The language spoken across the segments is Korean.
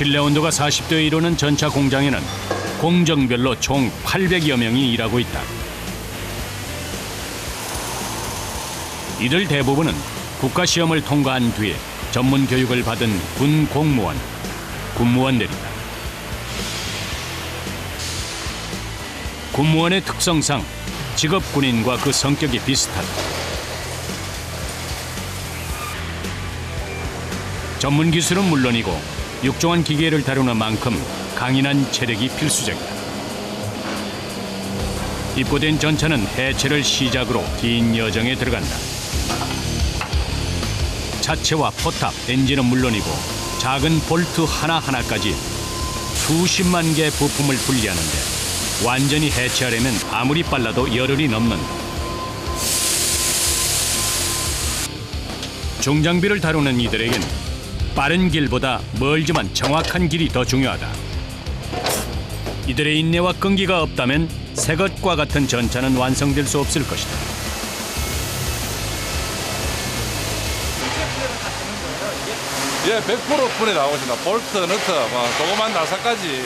실내 온도가 40도에 이르는 전차 공장에는 공정별로 총 800여 명이 일하고 있다. 이들 대부분은 국가시험을 통과한 뒤에 전문 교육을 받은 군 공무원, 군무원들이다. 군무원의 특성상 직업 군인과 그 성격이 비슷하다. 전문 기술은 물론이고 육종한 기계를 다루는 만큼 강인한 체력이 필수적이다. 입고된 전차는 해체를 시작으로 긴 여정에 들어간다. 차체와 포탑, 엔진은 물론이고 작은 볼트 하나하나까지 수십만 개의 부품을 분리하는데 완전히 해체하려면 아무리 빨라도 열흘이 넘는다. 중장비를 다루는 이들에겐 빠른 길보다 멀지만 정확한 길이 더 중요하다. 이들의 인내와 끈기가 없다면 새 것과 같은 전차는 완성될 수 없을 것이다. 예, 100% 분해 나오신다. 볼트, 너트, 조그만 나사까지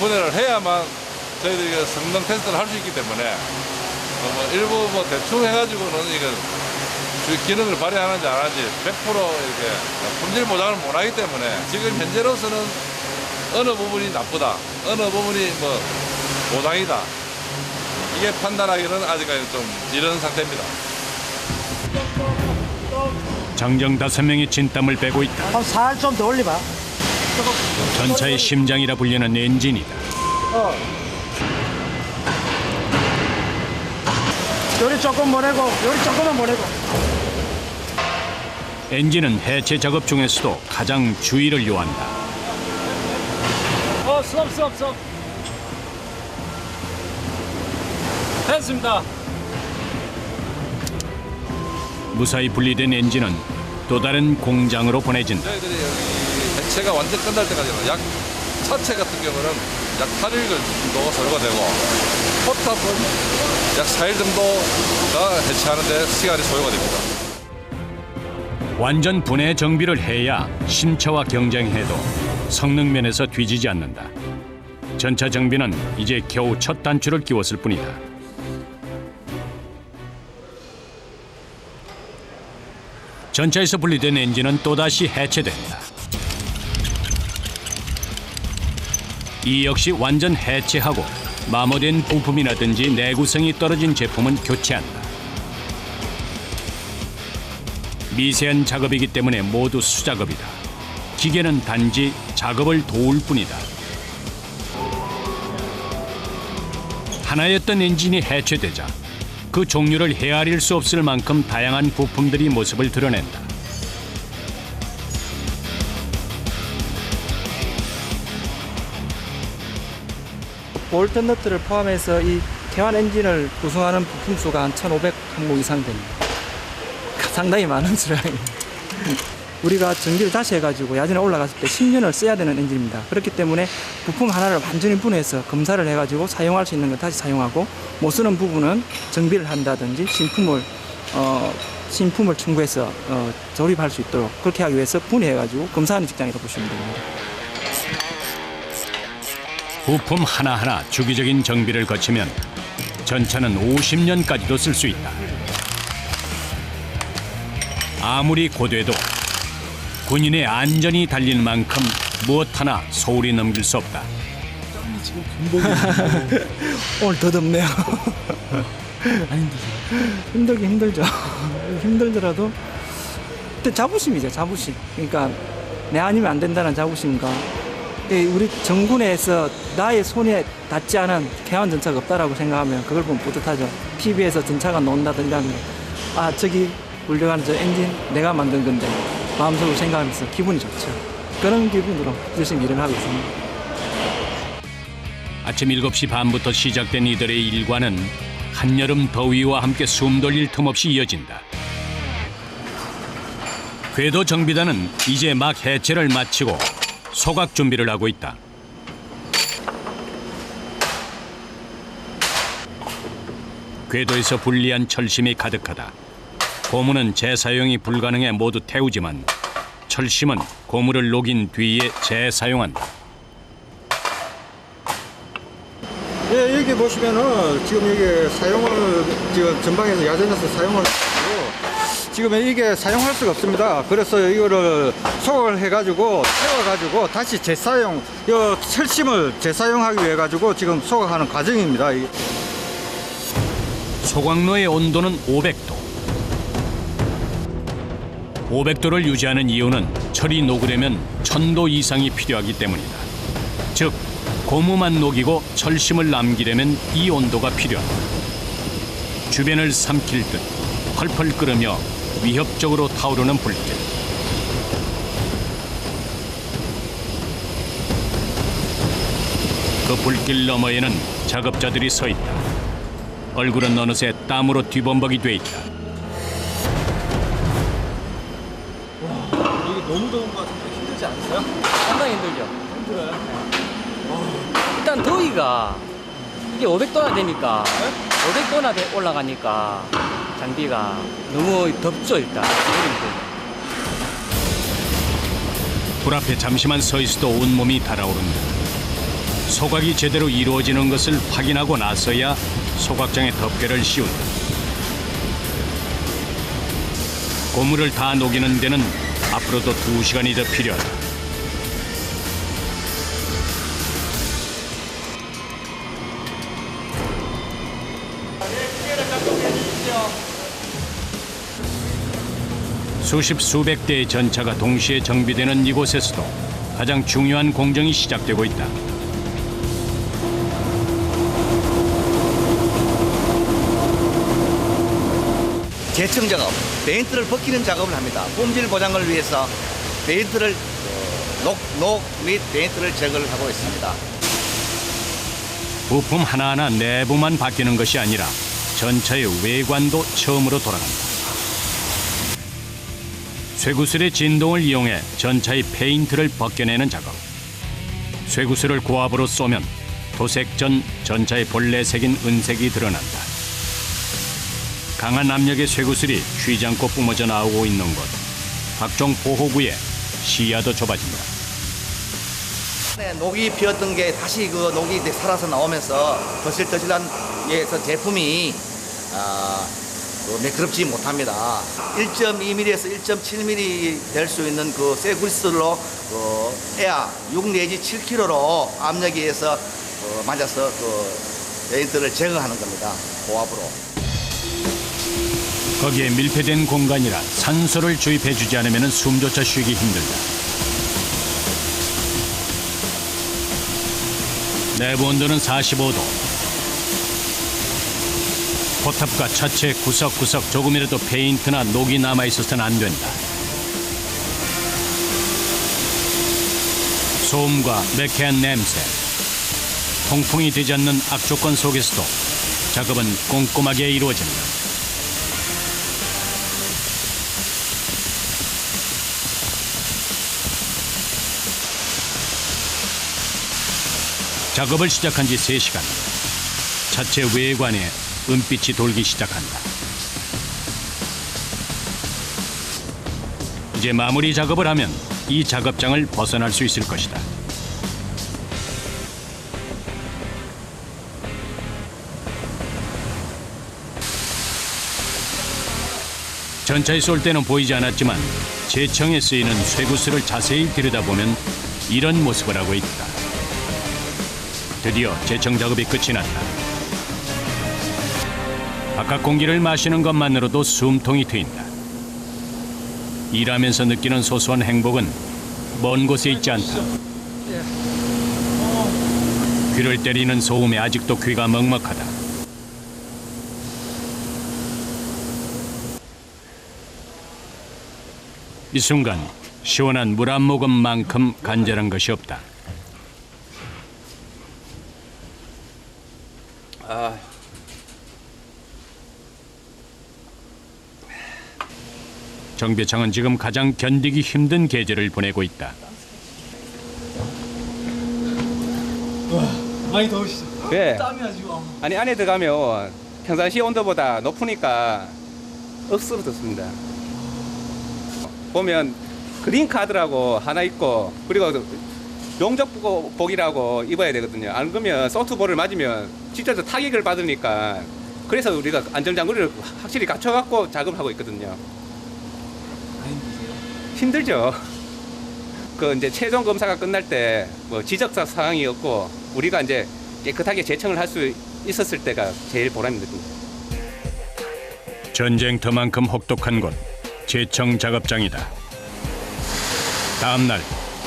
분해를 해야만 저희들이 성능 테스트를 할 수 있기 때문에 일부 대충 해가지고는 이거 기능을 발휘하는지 안 하는지 100% 이렇게 품질 보장을 못 하기 때문에 지금 현재로서는 어느 부분이 나쁘다, 어느 부분이 보장이다, 이게 판단하기는 아직까지 좀 이런 상태입니다. 장정 5명이 진땀을 빼고 있다. 살 좀 더 올려봐. 전차의 심장이라 불리는 엔진이다. 요리 조금 보내고, 요리 조금만 보내고. 엔진은 해체 작업 중에서도 가장 주의를 요한다. 스톱. 됐습니다. 무사히 분리된 엔진은 또 다른 공장으로 보내진다. 저희들이 여기 해체가 완전 끝날 때까지는 차체 같은 경우는 약 8일 정도가 소요가 되고 포탑은 약 4일 정도가 해체하는데 시간이 소요가 됩니다. 완전 분해 정비를 해야 심차와 경쟁해도 성능 면에서 뒤지지 않는다. 전차 정비는 이제 겨우 첫 단추를 끼웠을 뿐이다. 전차에서 분리된 엔진은 또다시 해체된다. 이 역시 완전 해체하고 마모된 부품이라든지 내구성이 떨어진 제품은 교체한다. 미세한 작업이기 때문에 모두 수작업이다. 기계는 단지 작업을 도울 뿐이다. 하나였던 엔진이 해체되자 그 종류를 헤아릴 수 없을 만큼 다양한 부품들이 모습을 드러낸다. 볼트 너트를 포함해서 이 개환 엔진을 구성하는 부품 수가 한 1,500항목 이상 됩니다. 상당히 많은 수량입니다. 우리가 전기를 다시 해가지고 야전에 올라갔을 때 10년을 써야 되는 엔진입니다. 그렇기 때문에 부품 하나를 완전히 분해해서 검사를 해가지고 사용할 수 있는 걸 다시 사용하고 못 쓰는 부분은 정비를 한다든지 신품을 청구해서 조립할 수 있도록 그렇게 하기 위해서 분해해가지고 검사하는 직장이라고 보시면 됩니다. 부품 하나하나 주기적인 정비를 거치면 전차는 50년까지도 쓸 수 있다. 아무리 고돼도 군인의 안전이 달린 만큼 무엇 하나 소홀히 넘길 수 없다. 지금 군복이 오늘 더 덥네요. 안 힘드세요? 힘들죠. 힘들더라도 근데 자부심이죠. 자부심. 그러니까 내 아니면 안 된다는 자부심과 우리 정군에서 나의 손에 닿지 않은 개환 전차가 없다라고 생각하면 그걸 보면 뿌듯하죠. TV에서 전차가 나온다든지 하면 저기 훌륭한 저 엔진 내가 만든 건데 마음속으로 생각하면서 기분이 좋죠. 그런 기분으로 열심히 일을 하고 있습니다. 아침 7시 반부터 시작된 이들의 일과는 한여름 더위와 함께 숨 돌릴 틈 없이 이어진다. 궤도 정비단은 이제 막 해체를 마치고 소각 준비를 하고 있다. 궤도에서 불리한 철심이 가득하다. 고무는 재사용이 불가능해 모두 태우지만 철심은 고무를 녹인 뒤에 재사용한다. 예, 여기 보시면은 지금 이게 사용을 지금 전방에서 야전에서 사용을 하고 지금 이게 사용할 수가 없습니다. 그래서 이거를 소각을 해가지고 태워가지고 다시 재사용, 이 철심을 재사용하기 위해 가지고 지금 소각하는 과정입니다. 소각로의 온도는 500도. 500도를 유지하는 이유는 철이 녹으려면 1000도 이상이 필요하기 때문이다. 즉, 고무만 녹이고 철심을 남기려면 이 온도가 필요하다. 주변을 삼킬 듯 펄펄 끓으며 위협적으로 타오르는 불길. 그 불길 너머에는 작업자들이 서 있다. 얼굴은 어느새 땀으로 뒤범벅이 돼 있다. 이게 너무 더운 것 같은데 힘들지 않으세요? 상당히 힘들죠. 힘들어요? 일단 더위가 이게 500도나 되니까 500도나 올라가니까 장비가 너무 덥죠 일단. 불 앞에 잠시만 서 있어도 온몸이 달아오른다. 소각이 제대로 이루어지는 것을 확인하고 나서야 소각장에 덮개를 씌운다. 고무를 다 녹이는 데는 앞으로도 2시간이 더 필요하다. 수십 수백 대의 전차가 동시에 정비되는 이곳에서도 가장 중요한 공정이 시작되고 있다. 재청 작업, 페인트를 벗기는 작업을 합니다. 품질 보장을 위해서 페인트를 녹 및 페인트를 제거를 하고 있습니다. 부품 하나하나 내부만 바뀌는 것이 아니라 전차의 외관도 처음으로 돌아간다. 쇠구슬의 진동을 이용해 전차의 페인트를 벗겨내는 작업. 쇠구슬을 고압으로 쏘면 도색 전 전차의 본래 색인 은색이 드러난다. 강한 압력의 쇠구슬이 쉬지 않고 뿜어져 나오고 있는 곳. 각종 보호구에 시야도 좁아진다. 네, 녹이 피었던 게 다시 그 녹이 살아서 나오면서 더실더실한 제품이 매끄럽지 못합니다. 1.2mm에서 1.7mm 될 수 있는 그 쇠구슬로 에아 6 내지 7kg로 압력에 의해서 맞아서 페인트를 제거하는 겁니다. 고압으로. 거기에 밀폐된 공간이라 산소를 주입해주지 않으면 숨조차 쉬기 힘들다. 내부 온도는 45도. 포탑과 차체 구석구석 조금이라도 페인트나 녹이 남아있어서는 안 된다. 소음과 매캐한 냄새, 통풍이 되지 않는 악조건 속에서도 작업은 꼼꼼하게 이루어진다. 작업을 시작한 지 3시간. 차체 외관에 은빛이 돌기 시작한다. 이제 마무리 작업을 하면 이 작업장을 벗어날 수 있을 것이다. 전차에 쏠 때는 보이지 않았지만 제청에 쓰이는 쇠구슬을 자세히 들여다보면 이런 모습을 하고 있다. 드디어 제청 작업이 끝이 났다. 바깥 공기를 마시는 것만으로도 숨통이 트인다. 일하면서 느끼는 소소한 행복은 먼 곳에 있지 않다. 귀를 때리는 소음에 아직도 귀가 먹먹하다. 이 순간 시원한 물 한 모금만큼 간절한 것이 없다. 정배창은 지금 가장 견디기 힘든 계절을 보내고 있다. 많이 더우시죠? 네. 땀이 아주 아니 안에 들어가면 평상시 온도보다 높으니까 억수로 덥습니다. 보면 그린 카드라고 하나 있고 그리고 용접복이라고 입어야 되거든요. 안 그러면 소프트볼을 맞으면 직접 타격을 받으니까 그래서 우리가 안전장구를 확실히 갖춰갖고 작업하고 있거든요. 힘들죠. 그 이제 최종 검사가 끝날 때 뭐 지적사 사항이 없고 우리가 이제 깨끗하게 재청을 할 수 있었을 때가 제일 보람이거든요. 전쟁터만큼 혹독한 곳 재청 작업장이다. 다음 날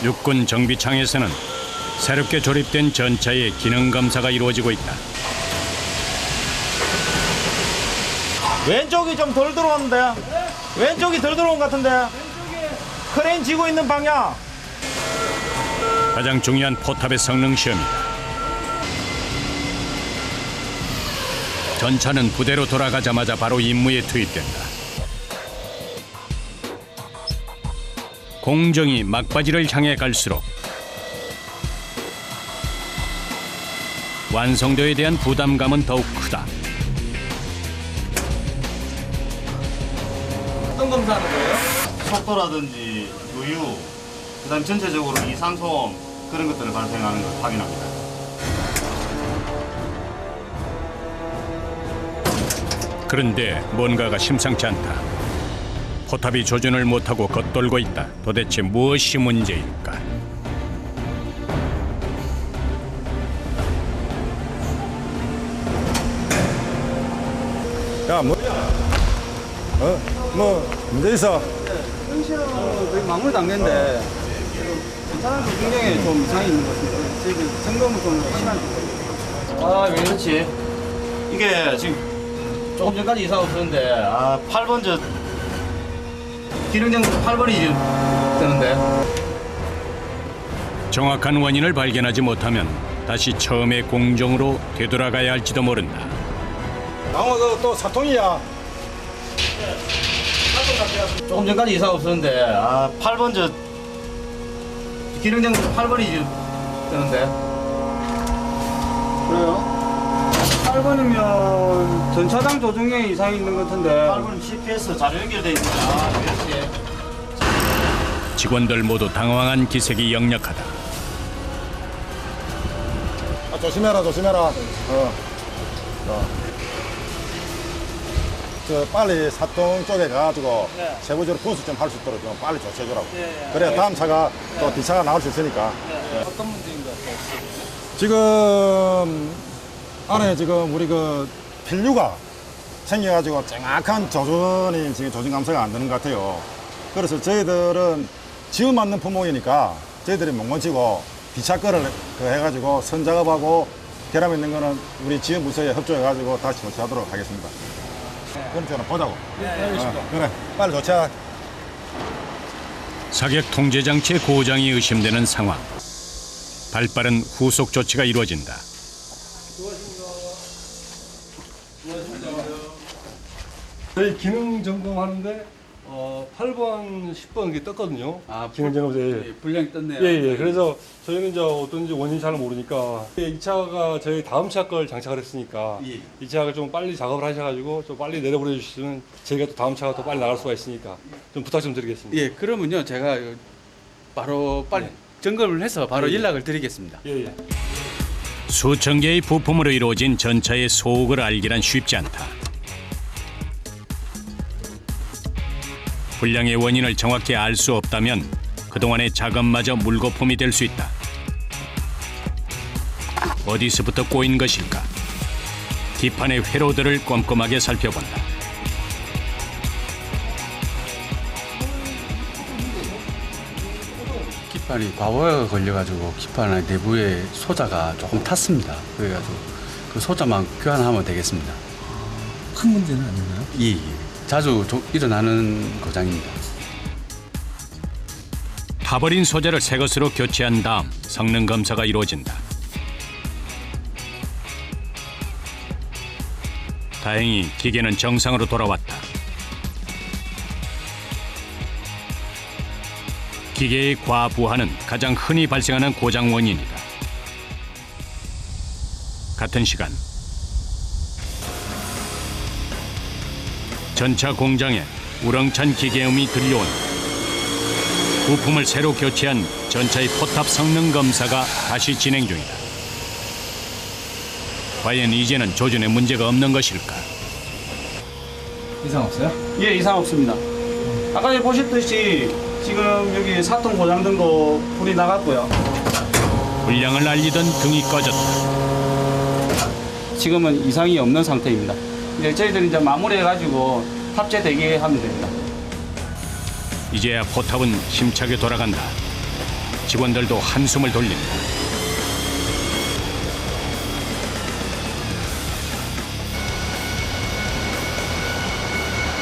육군 정비창에서는 새롭게 조립된 전차의 기능 검사가 이루어지고 있다. 왼쪽이 좀 덜 들어오는데? 왼쪽이 덜 들어온 것 같은데? 크레인 지고 있는 방향. 가장 중요한 포탑의 성능 시험이다. 전차는 부대로 돌아가자마자 바로 임무에 투입된다. 공정이 막바지를 향해 갈수록 완성도에 대한 부담감은 더욱 크다. 어떤 검사하는 거예요? 속도라든지 누유, 그다음 전체적으로 이산소음 그런 것들을 발생하는 걸 확인합니다. 그런데 뭔가가 심상치 않다. 포탑이 조준을 못하고 겉돌고 있다. 도대체 무엇이 문제일까? 야, 뭐야? 뭐 문제 있어? 현실은 거의 마무리 단계인데 괜찮은 굉장히 좀 이상이 있는 것 같습니다. 지금 점검은 좀 시간이 걸립니다. 아, 왜 그렇지? 이게 지금 조금 전까지 이상 없었는데, 8번 기능장 8번이 지금 되는데. 정확한 원인을 발견하지 못하면 다시 처음의 공정으로 되돌아가야 할지도 모른다. 방어도 또 사통이야. 조금 전까지 이상 없었는데, 8번 기능장 8번이 지금 되는데. 그래요? 8번이면 전차장 조종에 이상이 있는 것 같은데 8번은 CPS 자료 연결돼 있습니다. 그렇지. 직원들 모두 당황한 기색이 역력하다. 조심해라. 저 빨리 사통 쪽에 가가지고 세부적으로 분수 좀 할 수 있도록 좀 빨리 조치해주라고. 그래야 다음 차가 또 뒤차가 나올 수 있으니까. 어떤 문제인 것 같아요? 지금 안에 지금 우리 그 필류가 생겨가지고 정확한 조준이 지금 조준 감소가 안 되는 것 같아요. 그래서 저희들은 지음 맞는 품목이니까 저희들이 멍멍치고 비차 거를 해가지고 선 작업하고 결함 있는 거는 우리 지음 부서에 협조해가지고 다시 조치하도록 하겠습니다. 그럼 저는 보자고. 네, 알겠습니다. 그래, 빨리 조치하자. 사격 통제 장치의 고장이 의심되는 상황. 발빠른 후속 조치가 이루어진다. 저희 기능 점검하는데 8번, 10번 이렇게 떴거든요. 기능 점검 분량이 떴네요. 예. 그래서 저희는 이제 어떤지 원인이 잘 모르니까 이 차가 저희 다음 차 걸 장착을 했으니까 이 차가 좀 빨리 작업을 하셔가지고 좀 빨리 내려보내 주시면 저희가 또 다음 차가 더 빨리 나갈 수가 있으니까 좀 부탁 좀 드리겠습니다. 예, 그러면요 제가 바로 빨리 점검을 해서 바로 연락을 드리겠습니다. 예. 수천 개의 부품으로 이루어진 전차의 소옥을 알기란 쉽지 않다. 불량의 원인을 정확히 알 수 없다면 그동안의 작업마저 물거품이 될 수 있다. 어디서부터 꼬인 것일까? 기판의 회로들을 꼼꼼하게 살펴본다. 기판이 과부하가 걸려가지고 기판 내부에 소자가 조금 탔습니다. 그래가지고 그 소자만 교환하면 되겠습니다. 큰 문제는 아닌가요? 예. 자주 일어나는 고장입니다. 타버린 소재를 새 것으로 교체한 다음 성능 검사가 이루어진다. 다행히 기계는 정상으로 돌아왔다. 기계의 과부하는 가장 흔히 발생하는 고장 원인이다. 같은 시간 전차 공장에 우렁찬 기계음이 들려온다. 부품을 새로 교체한 전차의 포탑 성능 검사가 다시 진행 중이다. 과연 이제는 조준에 문제가 없는 것일까? 이상 없어요? 예, 이상 없습니다. 아까 전에 보셨듯이 지금 여기 4통 고장된 거 불이 나갔고요. 불량을 알리던 등이 꺼졌다. 지금은 이상이 없는 상태입니다. 이제 저희들이 이제 마무리해가지고 탑재 대기하면 됩니다. 이제야 포탑은 힘차게 돌아간다. 직원들도 한숨을 돌린다.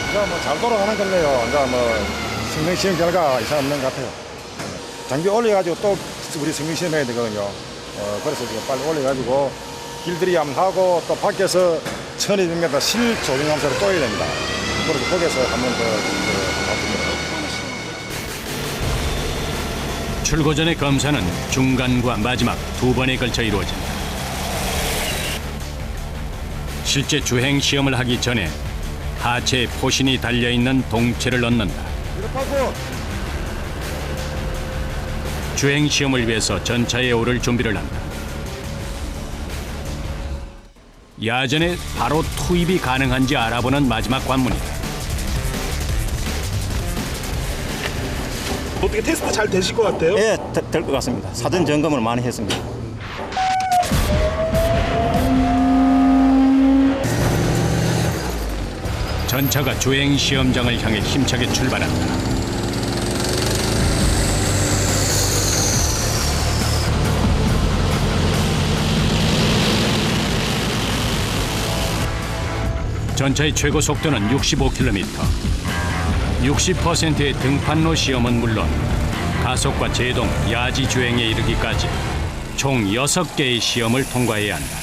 이제 뭐잘 돌아가는 걸래요. 이제 뭐 성능시험 결과 이상 없는 것 같아요. 장비 올려가지고 또 우리 성능시험 해야 되거든요. 그래서 지금 빨리 올려가지고 길들이 한번 하고 또 밖에서 1200m 실조정함사를 또 해야 됩니다. 그래서 거기서 한번 더 바꿉니다. 출고 전의 검사는 중간과 마지막 두 번에 걸쳐 이루어진다. 실제 주행 시험을 하기 전에 하체에 포신이 달려있는 동체를 넣는다. 주행 시험을 위해서 전차에 오를 준비를 한다. 야전에 바로 투입이 가능한지 알아보는 마지막 관문이다. 어떻게 테스트 잘 되실 것 같아요? 예, 될 것 같습니다. 사전 점검을 많이 했습니다. 전차가 주행 시험장을 향해 힘차게 출발한다. 전차의 최고 속도는 65km. 60%의 등판로 시험은 물론 가속과 제동, 야지 주행에 이르기까지 총 6개의 시험을 통과해야 한다.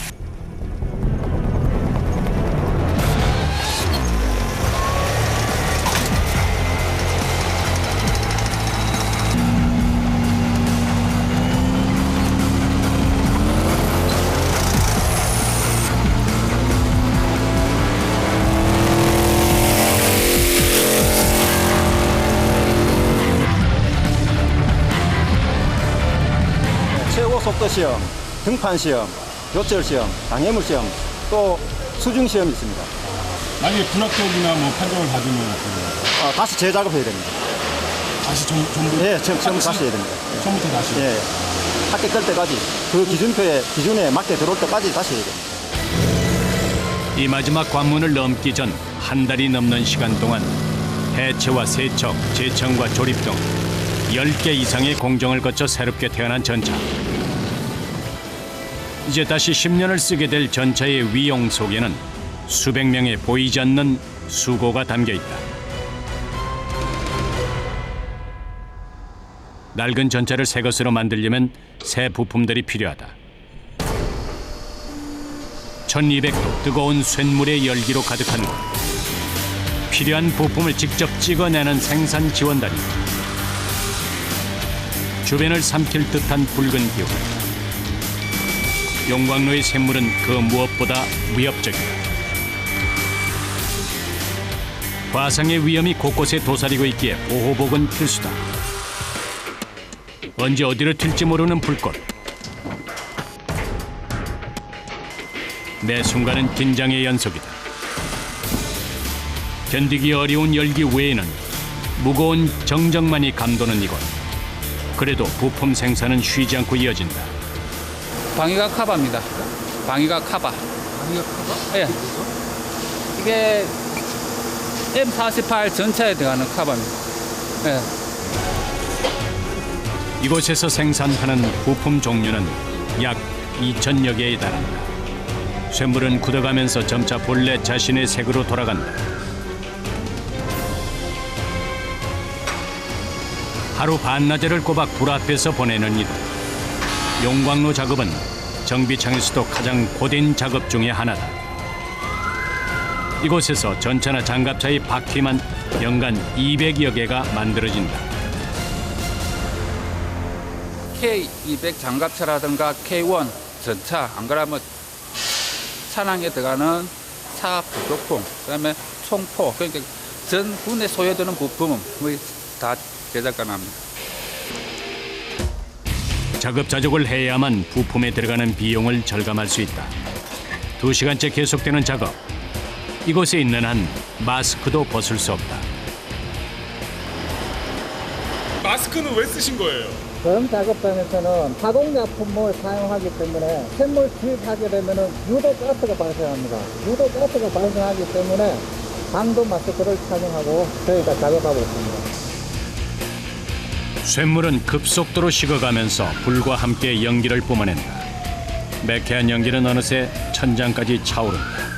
최고 속도 시험, 등판 시험, 요철 시험, 방해물 시험, 또 수중 시험이 있습니다. 만약에 불합격이나 뭐 판정을 받으면 다시 재작업해야 됩니다. 다시 전부 예, 처음 다시 해야 됩니다. 처음부터 다시. 예, 합격될 때까지 그 기준에 맞게 들어올 때까지 다시 해야 됩니다. 이 마지막 관문을 넘기 전 한 달이 넘는 시간 동안 해체와 세척, 재청과 조립 등 10개 이상의 공정을 거쳐 새롭게 태어난 전차. 이제 다시 10년을 쓰게 될 전차의 위용 속에는 수백 명의 보이지 않는 수고가 담겨 있다. 낡은 전차를 새 것으로 만들려면 새 부품들이 필요하다. 1200도 뜨거운 쇳물의 열기로 가득한 곳. 필요한 부품을 직접 찍어내는 생산 지원단이. 주변을 삼킬 듯한 붉은 기후. 용광로의 샘물은 그 무엇보다 위협적이다. 화상의 위험이 곳곳에 도사리고 있기에 보호복은 필수다. 언제 어디로 튈지 모르는 불꽃. 매 순간은 긴장의 연속이다. 견디기 어려운 열기 외에는 무거운 정적만이 감도는 이곳. 그래도 부품 생산은 쉬지 않고 이어진다. 방위각 카바입니다. 방위각 카바. 방위각 카바? 예. 이게 M48 전차에 들어가는 카바입니다. 예. 이곳에서 생산하는 부품 종류는 약 2,000여 개에 달한다. 쇳물은 굳어가면서 점차 본래 자신의 색으로 돌아간다. 하루 반나절을 꼬박 불 앞에서 보내는 이들. 용광로 작업은 정비창에서도 가장 고된 작업 중의 하나다. 이곳에서 전차나 장갑차의 바퀴만 연간 200여 개가 만들어진다. K200 장갑차라든가 K1 전차, 안 그러면 차량에 들어가는 차 부속품, 그다음에 총포, 그러니까 전 군에 소요되는 부품은 거의 다 제작 가능합니다. 자급자족을 해야만 부품에 들어가는 비용을 절감할 수 있다. 2시간째 계속되는 작업. 이곳에 있는 한 마스크도 벗을 수 없다. 마스크는 왜 쓰신 거예요? 저음 작업장에서는 가공약품을 사용하기 때문에 샘물 투입하게 되면 유독가스가 발생합니다. 유독가스가 발생하기 때문에 방도 마스크를 착용하고 저희가 작업하고 있습니다. 쇳물은 급속도로 식어가면서 불과 함께 연기를 뿜어낸다. 매캐한 연기는 어느새 천장까지 차오른다.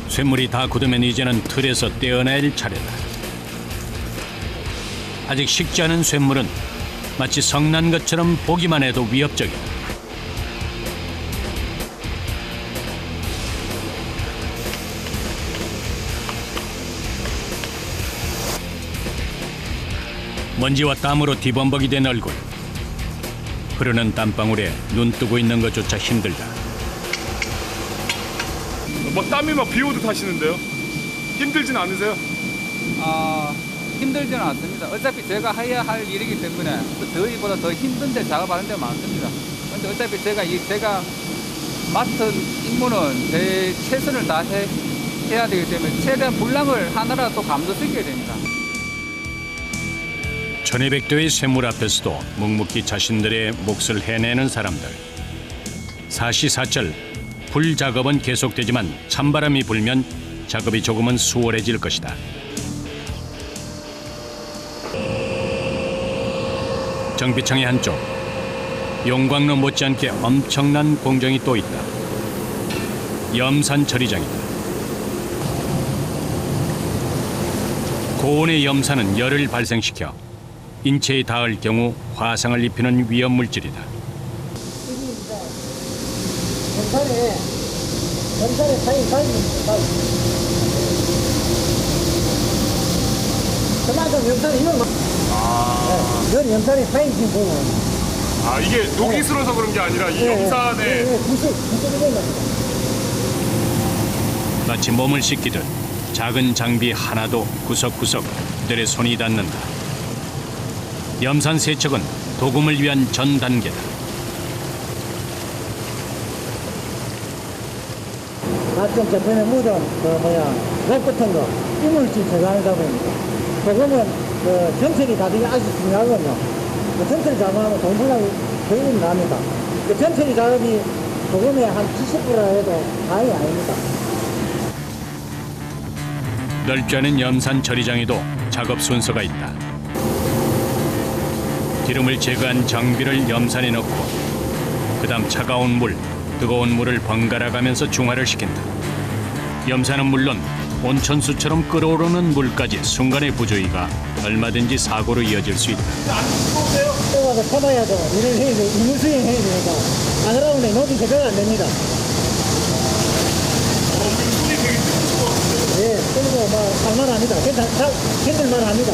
쇳물이 다 굳으면 이제는 틀에서 떼어낼 차례다. 아직 식지 않은 쇳물은 마치 성난 것처럼 보기만 해도 위협적이다. 먼지와 땀으로 뒤범벅이 된 얼굴. 흐르는 땀방울에 눈 뜨고 있는 것조차 힘들다. 막 땀이 막 비 오듯 하시는데요? 힘들진 않으세요? 힘들지는 않습니다. 어차피 제가 해야 할 일이기 때문에 더위보다 더 힘든데 작업하는 데 많습니다. 근데 어차피 제가 맡은 임무는 제 최선을 다해야 되기 때문에 최대한 불량을 하나라도 감소시켜야 됩니다. 1200도의 쇳물 앞에서도 묵묵히 자신들의 몫을 해내는 사람들. 사시사철 불 작업은 계속되지만 찬바람이 불면 작업이 조금은 수월해질 것이다. 정비창의 한쪽, 용광로 못지않게 엄청난 공정이 또 있다. 염산 처리장이다. 고온의 염산은 열을 발생시켜 인체에 닿을 경우 화상을 입히는 위험 물질이다. 염산에 사인 살입니다. 그만큼 염산이 이런 거. 이건 염산에 사인 지금 보면. 이게 녹이 슬어서 그런 게 아니라 이 염산에 마치 몸을 씻기듯 작은 장비 하나도 구석구석 그들의 손이 닿는다. 염산 세척은 도금을 위한 전 단계다. 각종 제품에 묻은 록 같은 거 이물질 제거하는 작업입니다. 도금은 전철이 다듬이 아주 중요하거든요. 전철 작업하면 동분량이 거의 납니다. 전철이 작업이 도금의 한 70%라 해도 다행이 아닙니다. 넓지 않은 염산 처리장에도 작업 순서가 있다. 기름을 제거한 장비를 염산에 넣고 그다음 차가운 물, 뜨거운 물을 번갈아 가면서 중화를 시킨다. 염산은 물론 온천수처럼 끓어오르는 물까지 순간의 부조리가 얼마든지 사고로 이어질 수 있다. 떠가서 타봐야죠. 일을 해야 돼. 이물 수행해야 되니까. 안 그러면 노지 제거가 안 됩니다. 예, 그리고 살만합니다. 힘들만합니다.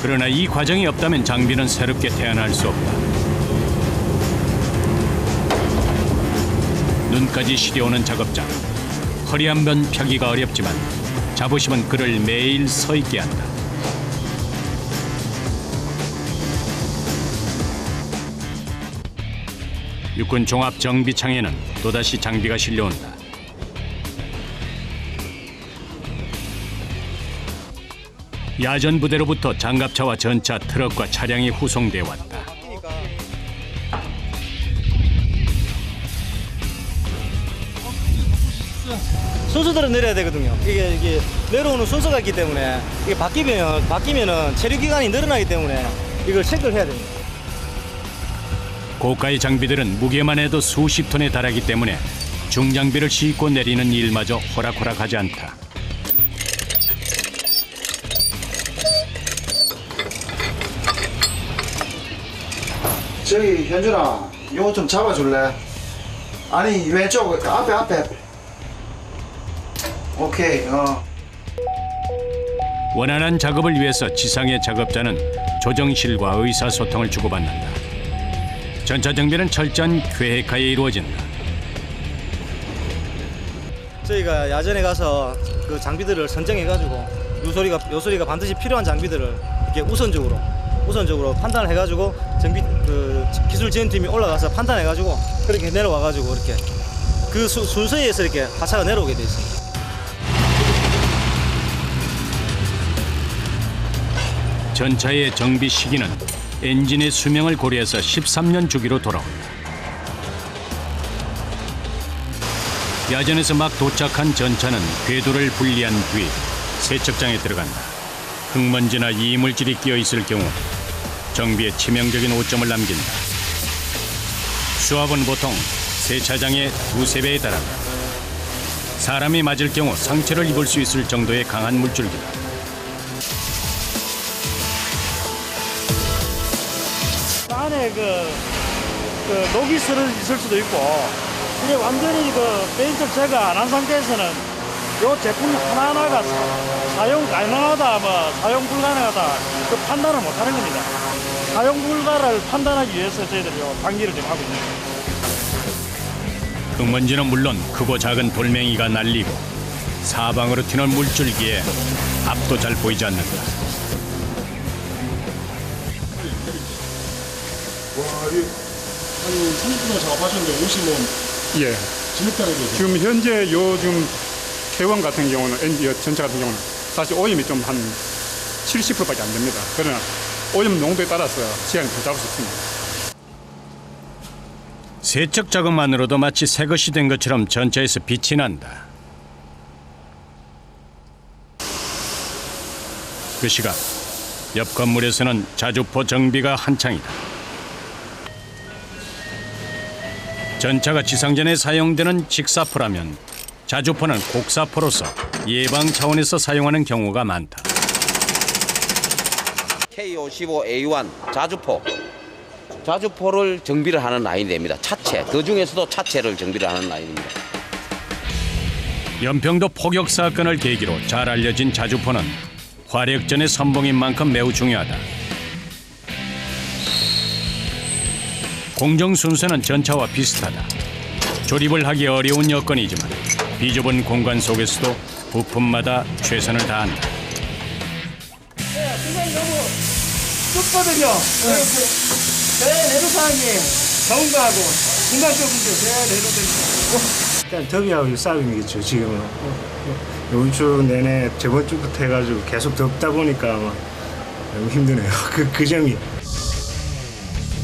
그러나 이 과정이 없다면 장비는 새롭게 태어날 수 없다. 눈까지 시려오는 작업장. 허리 한 번 펴기가 어렵지만 자부심은 그를 매일 서 있게 한다. 육군 종합 정비창에는 또다시 장비가 실려온다. 야전 부대로부터 장갑차와 전차, 트럭과 차량이 후송돼 왔다. 순서대로 내려야 되거든요. 이게 내려오는 순서가 있기 때문에 이게 바뀌면은 체류 기간이 늘어나기 때문에 이걸 체크를 해야 됩니다. 고가의 장비들은 무게만 해도 수십 톤에 달하기 때문에 중장비를 싣고 내리는 일마저 호락호락하지 않다. 저기 현준아, 요거 좀 잡아줄래? 아니 왼쪽 앞에. 오케이. 원활한 작업을 위해서 지상의 작업자는 조정실과 의사소통을 주고받는다. 전차 정비는 철저한 계획하에 이루어진다. 저희가 야전에 가서 그 장비들을 선정해가지고 요소리가 반드시 필요한 장비들을 이렇게 우선적으로 판단을 해가지고 정비 그 기술 지원팀이 올라가서 판단해가지고 그렇게 내려와가지고 이렇게 그 순서에 의해서 이렇게 하차가 내려오게 돼 있습니다. 전차의 정비 시기는 엔진의 수명을 고려해서 13년 주기로 돌아온다. 야전에서 막 도착한 전차는 궤도를 분리한 뒤 세척장에 들어간다. 흙먼지나 이물질이 끼어 있을 경우 정비에 치명적인 오점을 남긴다. 수압은 보통 세차장의 2~3배에 달한다. 사람이 맞을 경우 상처를 입을 수 있을 정도의 강한 물줄기다. 안에 그 녹이 있을 수도 있고, 이게 완전히 그 페인트 제거 안 한 상태에서는 요 제품 하나하나가 사용 가능하다, 사용 불가능하다, 그 판단을 못 하는 겁니다. 사용 불가를 판단하기 위해서 저희들이 요 방지를 좀 하고 있습니다. 흙먼지는 물론 크고 작은 돌멩이가 날리고 사방으로 튀는 물줄기에 앞도 잘 보이지 않는다. 와, 한 30분 작업하셨는데 옷이 뭐 예. 진흙탕이 되죠? 지금 현재 요즘 K1 같은 경우는 전차 같은 경우는 사실 오염이 좀 한 70%밖에 안 됩니다. 그러나 오염 농도에 따라서 시간이 더 잡을 수 있습니다. 세척 작업만으로도 마치 새 것이 된 것처럼 전차에서 빛이 난다. 그 시각 옆 건물에서는 자주포 정비가 한창이다. 전차가 지상전에 사용되는 직사포라면 자주포는 곡사포로서 예방 차원에서 사용하는 경우가 많다. K55A1 자주포를 정비를 하는 라인이 됩니다. 차체, 그 중에서도 차체를 정비를 하는 라인입니다. 연평도 폭격 사건을 계기로 잘 알려진 자주포는 화력전의 선봉인 만큼 매우 중요하다. 공정 순서는 전차와 비슷하다. 조립을 하기 어려운 여건이지만 비좁은 공간 속에서도 부품마다 최선을 다한다. 중간이 너무 좁거든요. 제 내로사항이 더운 거하고 중간 좁은데 제 내로됩니다. 일단 더위하고 싸움이겠죠. 지금은 이번 주 내내 저번 주부터 해가지고 계속 덥다 보니까 너무 힘드네요. 그 점이.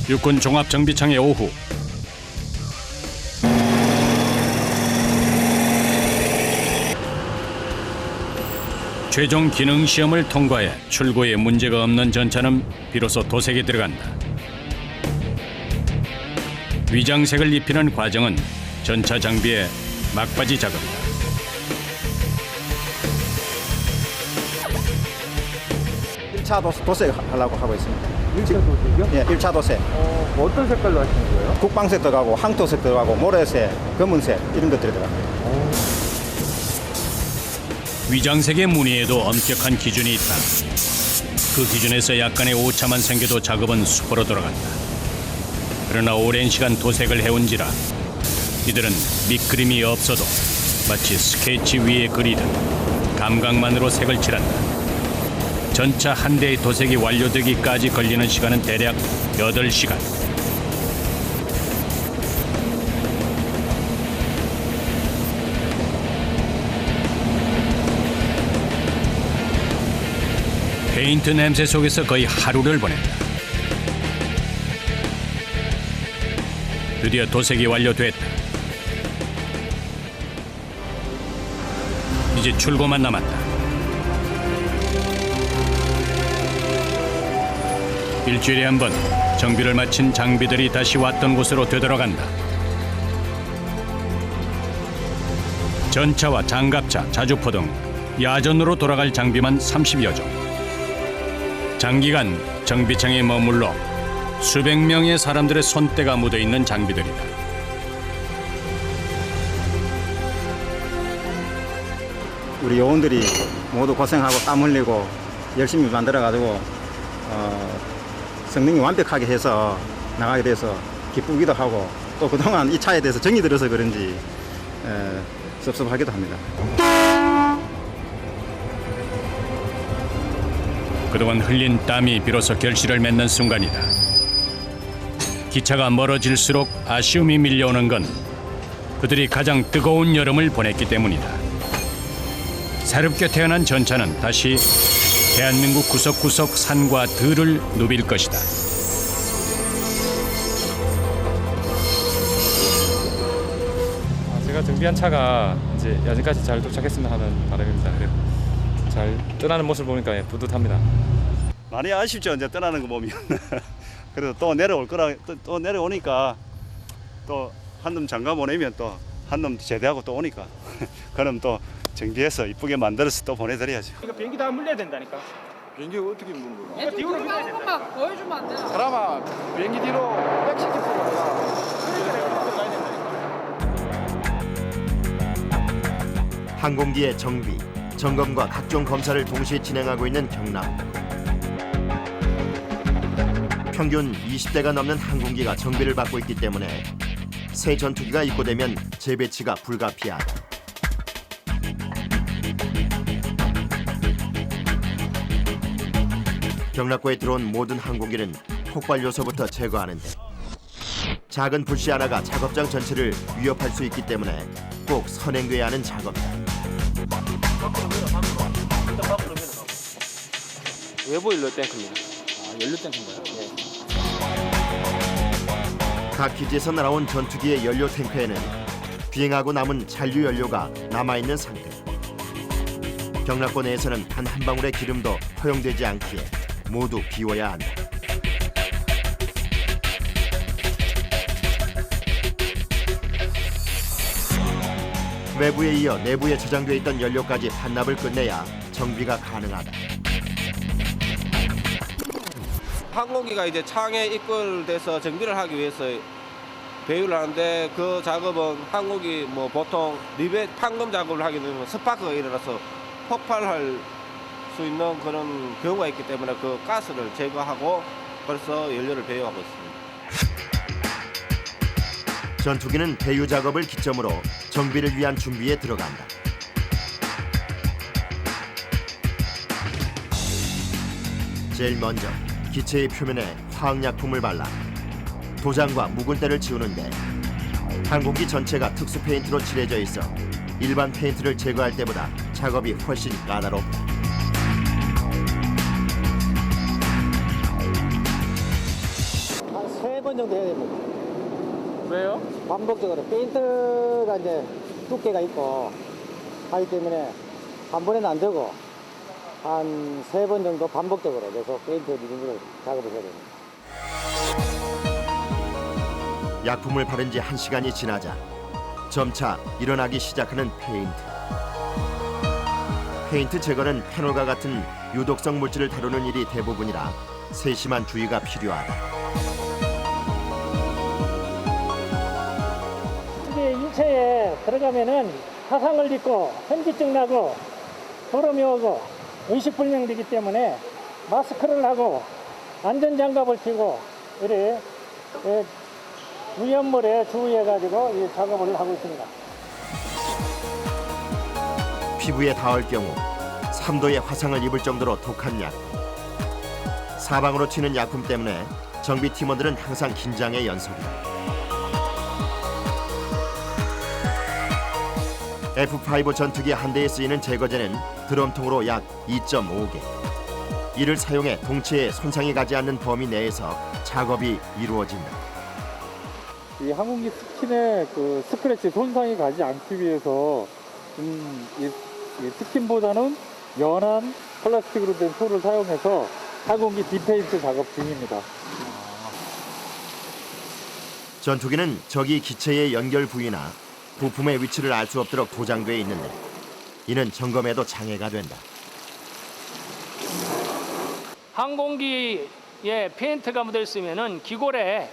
육군 종합정비청의 오후. 최종 기능 시험을 통과해 출고에 문제가 없는 전차는 비로소 도색에 들어간다. 위장색을 입히는 과정은 전차 장비의 막바지 작업이다. 차 도색하려고 하고 있습니다. 1차 도색이요? 예, 1차 도색. 어떤 색깔로 하시는 거예요? 국방색 들어가고 황토색 들어가고 모래색, 검은색 이런 것들이 들어갑니다. 위장색의 무늬에도 엄격한 기준이 있다. 그 기준에서 약간의 오차만 생겨도 작업은 수포로 돌아간다. 그러나 오랜 시간 도색을 해온지라 이들은 밑그림이 없어도 마치 스케치 위에 그리듯 감각만으로 색을 칠한다. 전차 한 대의 도색이 완료되기까지 걸리는 시간은 대략 8시간. 페인트 냄새 속에서 거의 하루를 보낸다. 드디어 도색이 완료됐다. 이제 출고만 남았다. 일주일에 한 번 정비를 마친 장비들이 다시 왔던 곳으로 되돌아간다. 전차와 장갑차, 자주포 등 야전으로 돌아갈 장비만 30여 종. 장기간 정비창에 머물러 수백 명의 사람들의 손때가 묻어있는 장비들이다. 우리 요원들이 모두 고생하고 땀 흘리고 열심히 만들어가지고 성능이 완벽하게 해서 나가게 돼서 기쁘기도 하고 또 그동안 이 차에 대해서 정이 들어서 그런지 섭섭하기도 합니다. 그동안 흘린 땀이 비로소 결실을 맺는 순간이다. 기차가 멀어질수록 아쉬움이 밀려오는 건 그들이 가장 뜨거운 여름을 보냈기 때문이다. 새롭게 태어난 전차는 다시 대한민국 구석구석 산과 들을 누빌 것이다. 제가 정비한 차가 이제 야전까지 잘 도착했으면 하는 바람입니다. 그래서 잘 떠나는 모습을 보니까 뿌듯합니다. 많이 아쉽죠. 이제 떠나는 거 보면. 그래도 또 내려올 거라 또 내려오니까 또 한놈 장가 보내면 또 한놈 제대하고 또 오니까 그럼 또 정비해서 이쁘게 만들어서 또 보내드려야죠. 이거 비행기 다 물려야 된다니까. 비행기 어떻게 물는 거야? 이거 뒤로 밀어야 된다. 한번 보여주면 안 되나? 그러면 비행기 뒤로 백시트 항공기의 정비, 점검과 각종 검사를 동시에 진행하고 있는 경남. 평균 20대가 넘는 항공기가 정비를 받고 있기 때문에 새 전투기가 입고되면 재배치가 불가피하다. 경락고에 들어온 모든 항공기는 폭발 요소부터 제거하는데 작은 불씨 하나가 작업장 전체를 위협할 수 있기 때문에 꼭 선행돼야 하는 작업이다. 외부 연료 탱크입니다. 연료 탱크인가요? 네. 각 기지에서 날아온 전투기의 연료 탱크에는 비행하고 남은 잔류 연료가 남아있는 상태. 경락고 내에서는 단 한 방울의 기름도 허용되지 않기에 모두 비워야 한다. 외부에 이어 내부에 저장돼 있던 연료까지 반납을 끝내야 정비가 가능하다. 항공기가 이제 창에 입골돼서 정비를 하기 위해서 배유를 하는데 그 작업은 항공기 뭐 보통 리벳 판금 작업을 하게 되면 스파크가 일어나서 폭발할 수 있는 그런 경우가 있기 때문에 그 가스를 제거하고 벌써 연료를 배유하고 있습니다. 전투기는 배유 작업을 기점으로 정비를 위한 준비에 들어간다. 제일 먼저 기체의 표면에 화학약품을 발라 도장과 묵은 때를 지우는데 항공기 전체가 특수 페인트로 칠해져 있어 일반 페인트를 제거할 때보다 작업이 훨씬 까다롭다. 한 3번 정도 해야 됩니다. 왜요? 반복적으로 페인트가 이제 두께가 있고 하기 때문에 한 번에는 안 되고 한 3번 정도 반복적으로 계속 페인트 리빙으로 작업을 해야 됩니다. 약품을 바른 지 1시간이 지나자 점차 일어나기 시작하는 페인트. 페인트 제거는 페놀과 같은 유독성 물질을 다루는 일이 대부분이라 세심한 주의가 필요하다. 이게 인체에 들어가면은 화상을 입고 현기증 나고 소름이 오고 의식불명되기 때문에 마스크를 하고 안전장갑을 끼고 이래 위험물에 주의해가지고 이 작업을 하고 있습니다. 피부에 닿을 경우 3도의 화상을 입을 정도로 독한 약품. 사방으로 튀는 약품 때문에 정비 팀원들은 항상 긴장의 연속이다. F5 전투기 한 대에 쓰이는 제거제는 드럼통으로 약 2.5개. 이를 사용해 동체에 손상이 가지 않는 범위 내에서 작업이 이루어진다. 이 항공기 스킨에 그 스크래치 손상이 가지 않기 위해서 이 스킨보다는 연한 플라스틱으로 된 솔을 사용해서 항공기 디페인트 작업 중입니다. 전투기는 적이 기체의 연결 부위나 부품의 위치를 알 수 없도록 도장돼 있는데 이는 점검에도 장애가 된다. 항공기에 페인트가 묻어 있으면은 기골에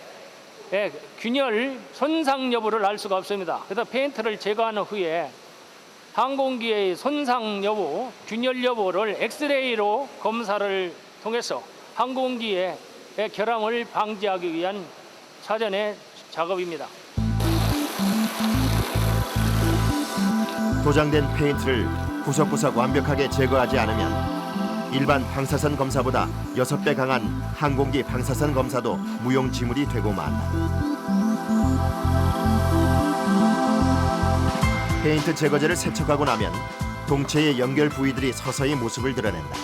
균열 손상 여부를 알 수가 없습니다. 그래서 페인트를 제거한 후에 항공기의 손상 여부, 균열 여부를 엑스레이로 검사를 통해서 항공기의 결함을 방지하기 위한 사전의 작업입니다. 도장된 페인트를 구석구석 완벽하게 제거하지 않으면 일반 방사선 검사보다 6배 강한 항공기 방사선 검사도 무용지물이 되고 만다. 페인트 제거제를 세척하고 나면 동체의 연결 부위들이 서서히 모습을 드러낸다.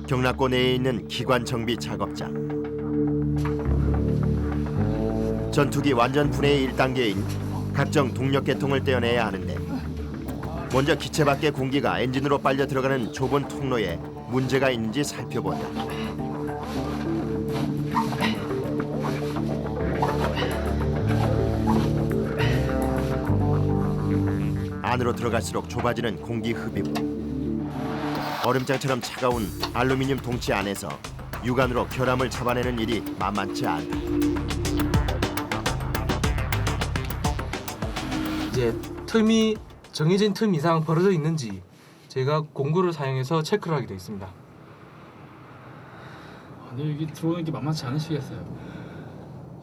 경락고 내에 있는 기관 정비 작업장. 전투기 완전 분해의 1단계인 각종 동력 계통을 떼어내야 하는데 먼저 기체 밖의 공기가 엔진으로 빨려 들어가는 좁은 통로에 문제가 있는지 살펴본다. 안으로 들어갈수록 좁아지는 공기 흡입구. 얼음장처럼 차가운 알루미늄 동체 안에서 육안으로 결함을 잡아내는 일이 만만치 않다. 이제 틈이 정해진 틈 이상 벌어져 있는지 제가 공구를 사용해서 체크를 하게 되어 있습니다. 근데 여기 들어오는 게 만만치 않으시겠어요?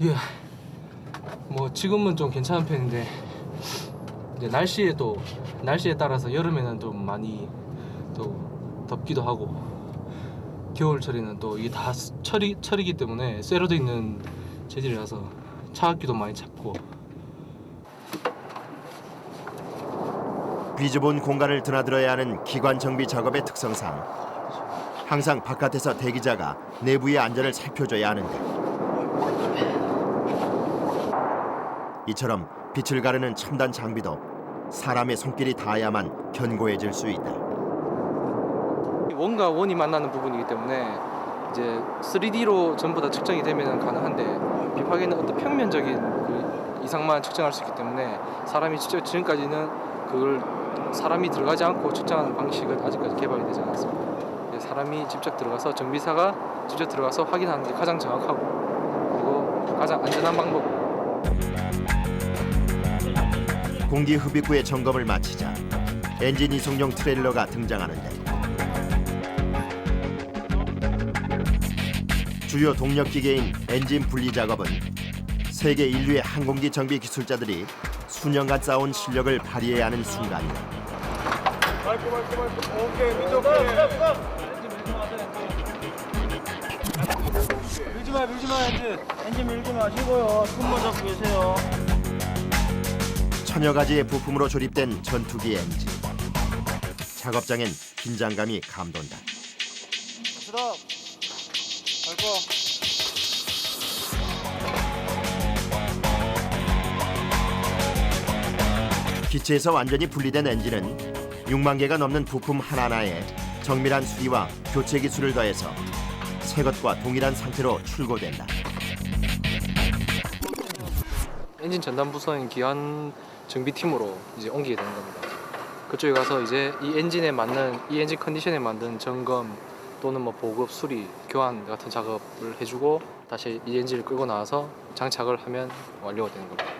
예, 뭐 지금은 좀 괜찮은 편인데 이제 날씨에 따라서 여름에는 좀 많이 또 덥기도 하고 겨울철에는 또 이게 다 철이기 때문에 쇠로 돼 있는 재질이라서 차갑기도 많이 잡고. 비좁은 공간을 드나들어야 하는 기관 정비 작업의 특성상 항상 바깥에서 대기자가 내부의 안전을 살펴줘야 하는데 이처럼 빛을 가르는 첨단 장비도 사람의 손길이 닿아야만 견고해질 수 있다. 원과 원이 만나는 부분이기 때문에 이제 3D로 전부 다 측정이 되면 가능한데 비파기는 어떤 평면적인 그 이상만 측정할 수 있기 때문에 사람이 직접 지금까지는 그걸 사람이 들어가지 않고 측정하는 방식은 아직까지 개발이 되지 않았습니다. 사람이 직접 들어가서 정비사가 직접 들어가서 확인하는 게 가장 정확하고 그리고 가장 안전한 방법입니다. 공기 흡입구의 점검을 마치자 엔진 이송용 트레일러가 등장하는데 주요 동력 기계인 엔진 분리 작업은 세계 인류의 항공기 정비 기술자들이 수년간 쌓아온 실력을 발휘해야 하는 순간이다. 오케이, 밀지 마, 엔진 밀지 마시고요. 손만 잡고 계세요. 천여 가지의 부품으로 조립된 전투기 엔진. 작업장엔 긴장감이 감돈다. 들어. 밟고. 기체에서 완전히 분리된 엔진은 6만 개가 넘는 부품 하나하나에 정밀한 수리와 교체 기술을 더해서 새 것과 동일한 상태로 출고된다. 엔진 전담 부서인 기관 정비팀으로 이제 옮기게 되는 겁니다. 그쪽에 가서 이제 이 엔진에 맞는 이 엔진 컨디션에 맞는 점검 또는 뭐 보급, 수리, 교환 같은 작업을 해주고 다시 이 엔진을 끌고 나와서 장착을 하면 완료가 되는 겁니다.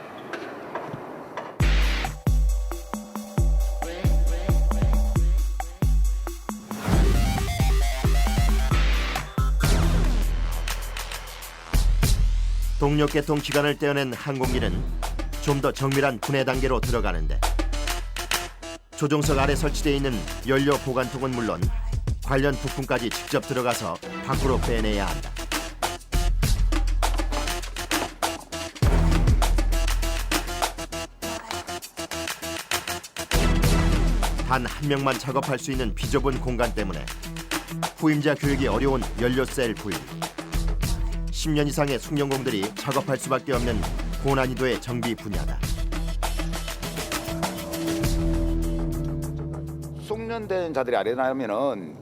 동력 계통 기관을 떼어낸 항공기는 좀 더 정밀한 분해 단계로 들어가는데 조종석 아래 설치되어 있는 연료 보관통은 물론 관련 부품까지 직접 들어가서 밖으로 빼내야 한다. 단 한 명만 작업할 수 있는 비좁은 공간 때문에 후임자 교육이 어려운 연료셀 부위. 10년 이상의 숙련공들이 작업할 수밖에 없는 고난이도의 정비 분야다. 숙련된 자들이 아래나면은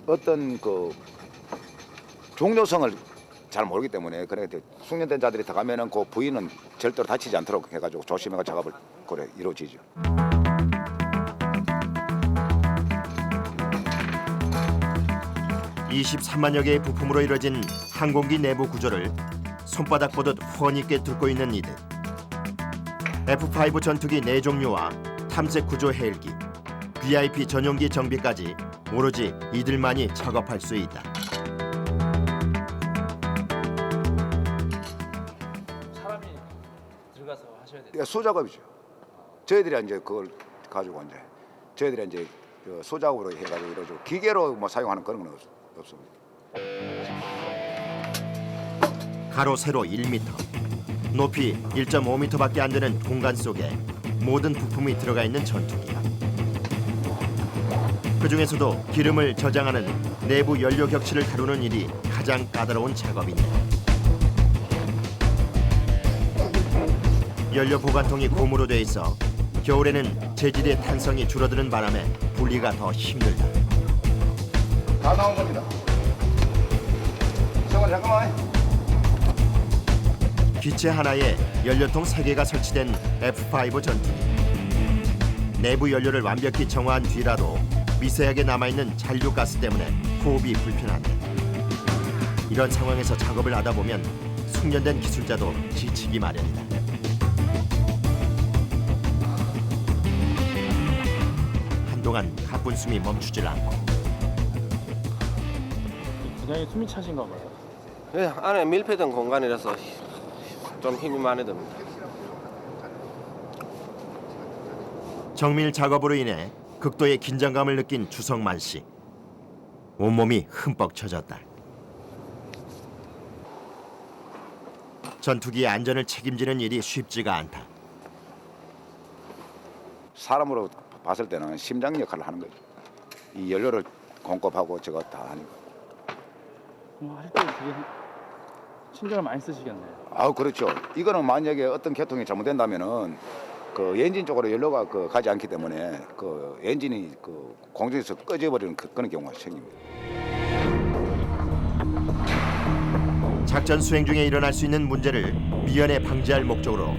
어떤 종료성을 잘 모르기 때문에 그래 숙련된 자들이 들어가면은 그 부위는 절대로 다치지 않도록 해가지고 조심해서 작업을 그래 이루어지죠. (23만여) 개의 부품으로 이루어진 항공기 내부 구조를 손바닥 보듯 훤히 꿰뚫고 있는 이들. F5 전투기 4종류와 탐색 구조 헬기, VIP 전용기 정비까지 오로지 이들만이 작업할 수 있다. 사람이 들어가서 하셔야 돼요. 그러니까 소작업이죠. 저희들이 이제 그걸 가지고 이제 저희들이 이제 그 소작업으로 해가지고 이러죠. 기계로 뭐 사용하는 그런 건 없습니다. 가로 세로 1m, 높이 1.5m밖에 안 되는 공간 속에 모든 부품이 들어가 있는 전투기야. 그 중에서도 기름을 저장하는 내부 연료 격치를 다루는 일이 가장 까다로운 작업인데, 연료 보관통이 고무로 돼 있어 겨울에는 재질의 탄성이 줄어드는 바람에 분리가 더 힘들다. 다 나온 겁니다. 잠깐만. 기체 하나에 연료통 3개가 설치된 F5 전투기. 내부 연료를 완벽히 정화한 뒤라도 미세하게 남아있는 잔류가스 때문에 호흡이 불편하다. 이런 상황에서 작업을 하다 보면 숙련된 기술자도 지치기 마련이다. 한동안 가쁜 숨이 멈추질 않고 굉장히 숨이 차신가 봐요. 예, 안에 밀폐된 공간이라서 좀 힘이 많이 듭니다. 정밀 작업으로 인해 극도의 긴장감을 느낀 주성만 씨. 온몸이 흠뻑 젖었다. 전투기의 안전을 책임지는 일이 쉽지가 않다. 사람으로 봤을 때는 심장 역할을 하는 거죠. 이 연료를 공급하고 저거 다 하니까. 할 때 되게 신경을 많이 쓰시겠네요. 아, 그렇죠. 이거는 만약에 어떤 교통이 잘못된다면은 그 엔진 쪽으로 연료가 가지 않기 때문에 그 엔진이 그 공중에서 꺼져버리는 그런 경우가 생깁니다. 작전 수행 중에 일어날 수 있는 문제를 미연에 방지할 목적으로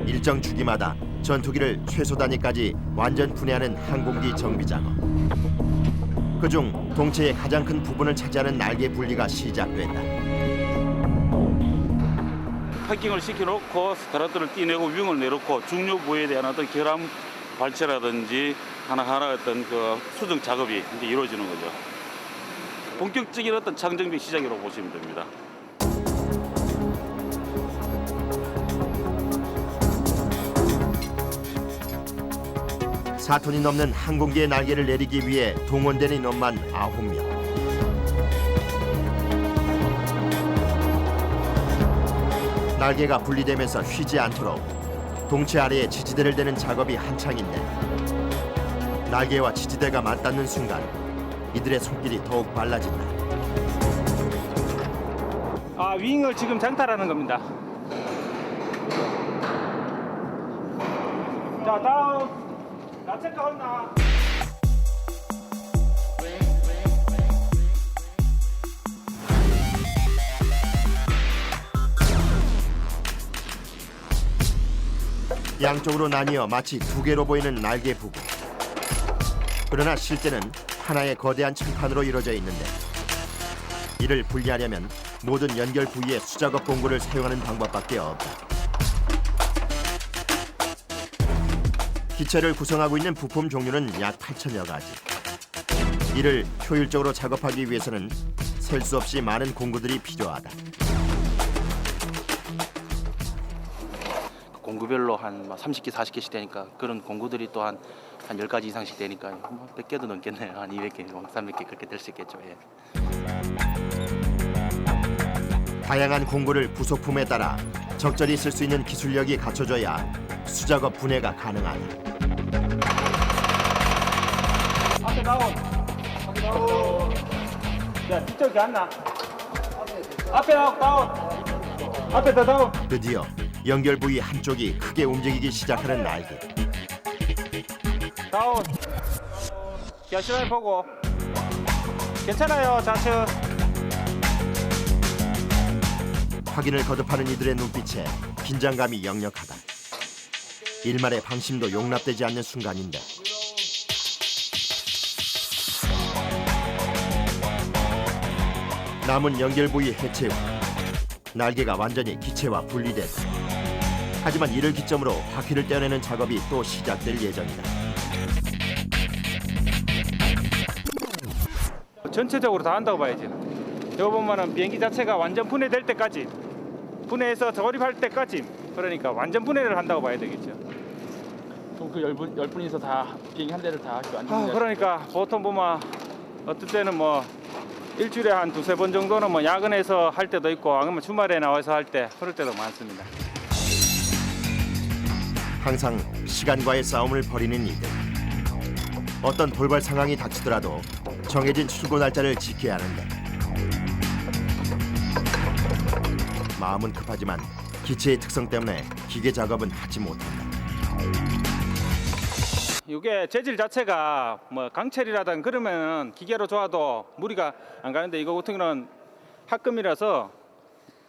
일정 주기마다 전투기를 최소 단위까지 완전 분해하는 항공기 정비 작업. 그중 동체의 가장 큰 부분을 차지하는 날개 분리가 시작된다. 패킹을 시켜놓고 스타트를 띄내고 윙을 내놓고 중요 부위에 대한 어떤 결함 발체라든지 하나하나 어떤 그 수정 작업이 이제 이루어지는 거죠. 본격적인 어떤 창정비 시작이라고 보시면 됩니다. (4톤이) 넘는 항공기의 날개를 내리기 위해 동원된 인원만 9명. 날개가 분리되면서 휘지 않도록 동체 아래에 지지대를 대는 작업이 한창인데, 날개와 지지대가 맞닿는 순간 이들의 손길이 더욱 빨라진다. 아, 윙을 지금 장탈하는 겁니다. 자, 다음. 나 체크 없나? 양쪽으로 나뉘어 마치 2개로 보이는 날개 부분. 그러나 실제는 하나의 거대한 층판으로 이루어져 있는데, 이를 분리하려면 모든 연결 부위에 수작업 공구를 사용하는 방법밖에 없다. 기체를 구성하고 있는 부품 종류는 약 8천여 가지. 이를 효율적으로 작업하기 위해서는 셀 수 없이 많은 공구들이 필요하다. 공구별로 한 30개, 40개씩 되니까 그런 공구들이 또 한 10가지 이상씩 되니까 100개도 넘겠네요. 한 200개, 300개 그렇게 될 수 있겠죠. 예. 다양한 공구를 부속품에 따라 적절히 쓸 수 있는 기술력이 갖춰져야 수작업 분해가 가능하다. 앞에 다운. 앞에 다운. 야, 뒤쪽이 안 나. 앞에 다운. 앞에 더 다운. 드디어 연결 부위 한쪽이 크게 움직이기 시작하는 날개. 다운. 열심히 보고. 괜찮아요, 좌측. 확인을 거듭하는 이들의 눈빛에 긴장감이 역력하다. 일말의 방심도 용납되지 않는 순간인데, 남은 연결 부위 해체 후 날개가 완전히 기체와 분리됐다. 하지만 이를 기점으로 바퀴를 떼어내는 작업이 또 시작될 예정이다. 전체적으로 다 한다고 봐야지. 여기 보면은 비행기 자체가 완전 분해될 때까지, 분해해서 조립할 때까지, 그러니까 완전 분해를 한다고 봐야 되겠죠. 그럼 그 열 분이서 다 비행기 한 대를 다 완전 그러니까 보통 보면 어떨 때는 뭐 일주일에 한 두세 번 정도는 뭐 야근해서 할 때도 있고, 아니면 주말에 나와서 할 때 그럴 때도 많습니다. 항상 시간과의 싸움을 벌이는 이들. 어떤 돌발 상황이 닥치더라도 정해진 출고 날짜를 지켜야 하는데 마음은 급하지만 기체의 특성 때문에 기계 작업은 하지 못한다. 이게 재질 자체가 뭐 강철이라든 그러면 기계로 좋아도 무리가 안 가는데, 이거 같은 경우는 합금이라서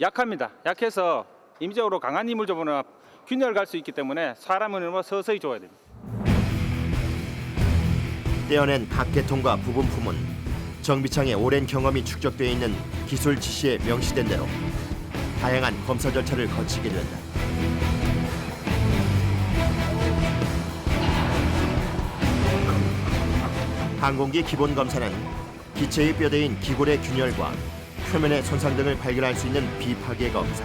약합니다. 약해서 임의적으로 강한 힘을 줘보면 균열 갈 수 있기 때문에 사람은 뭐 서서히 줘야 됩니다. 떼어낸 각 계통과 부분품은 정비창에 오랜 경험이 축적되어 있는 기술 지시에 명시된 대로 다양한 검사 절차를 거치게 된다. 항공기 기본 검사는 기체의 뼈대인 기골의 균열과 표면의 손상 등을 발견할 수 있는 비파괴 검사.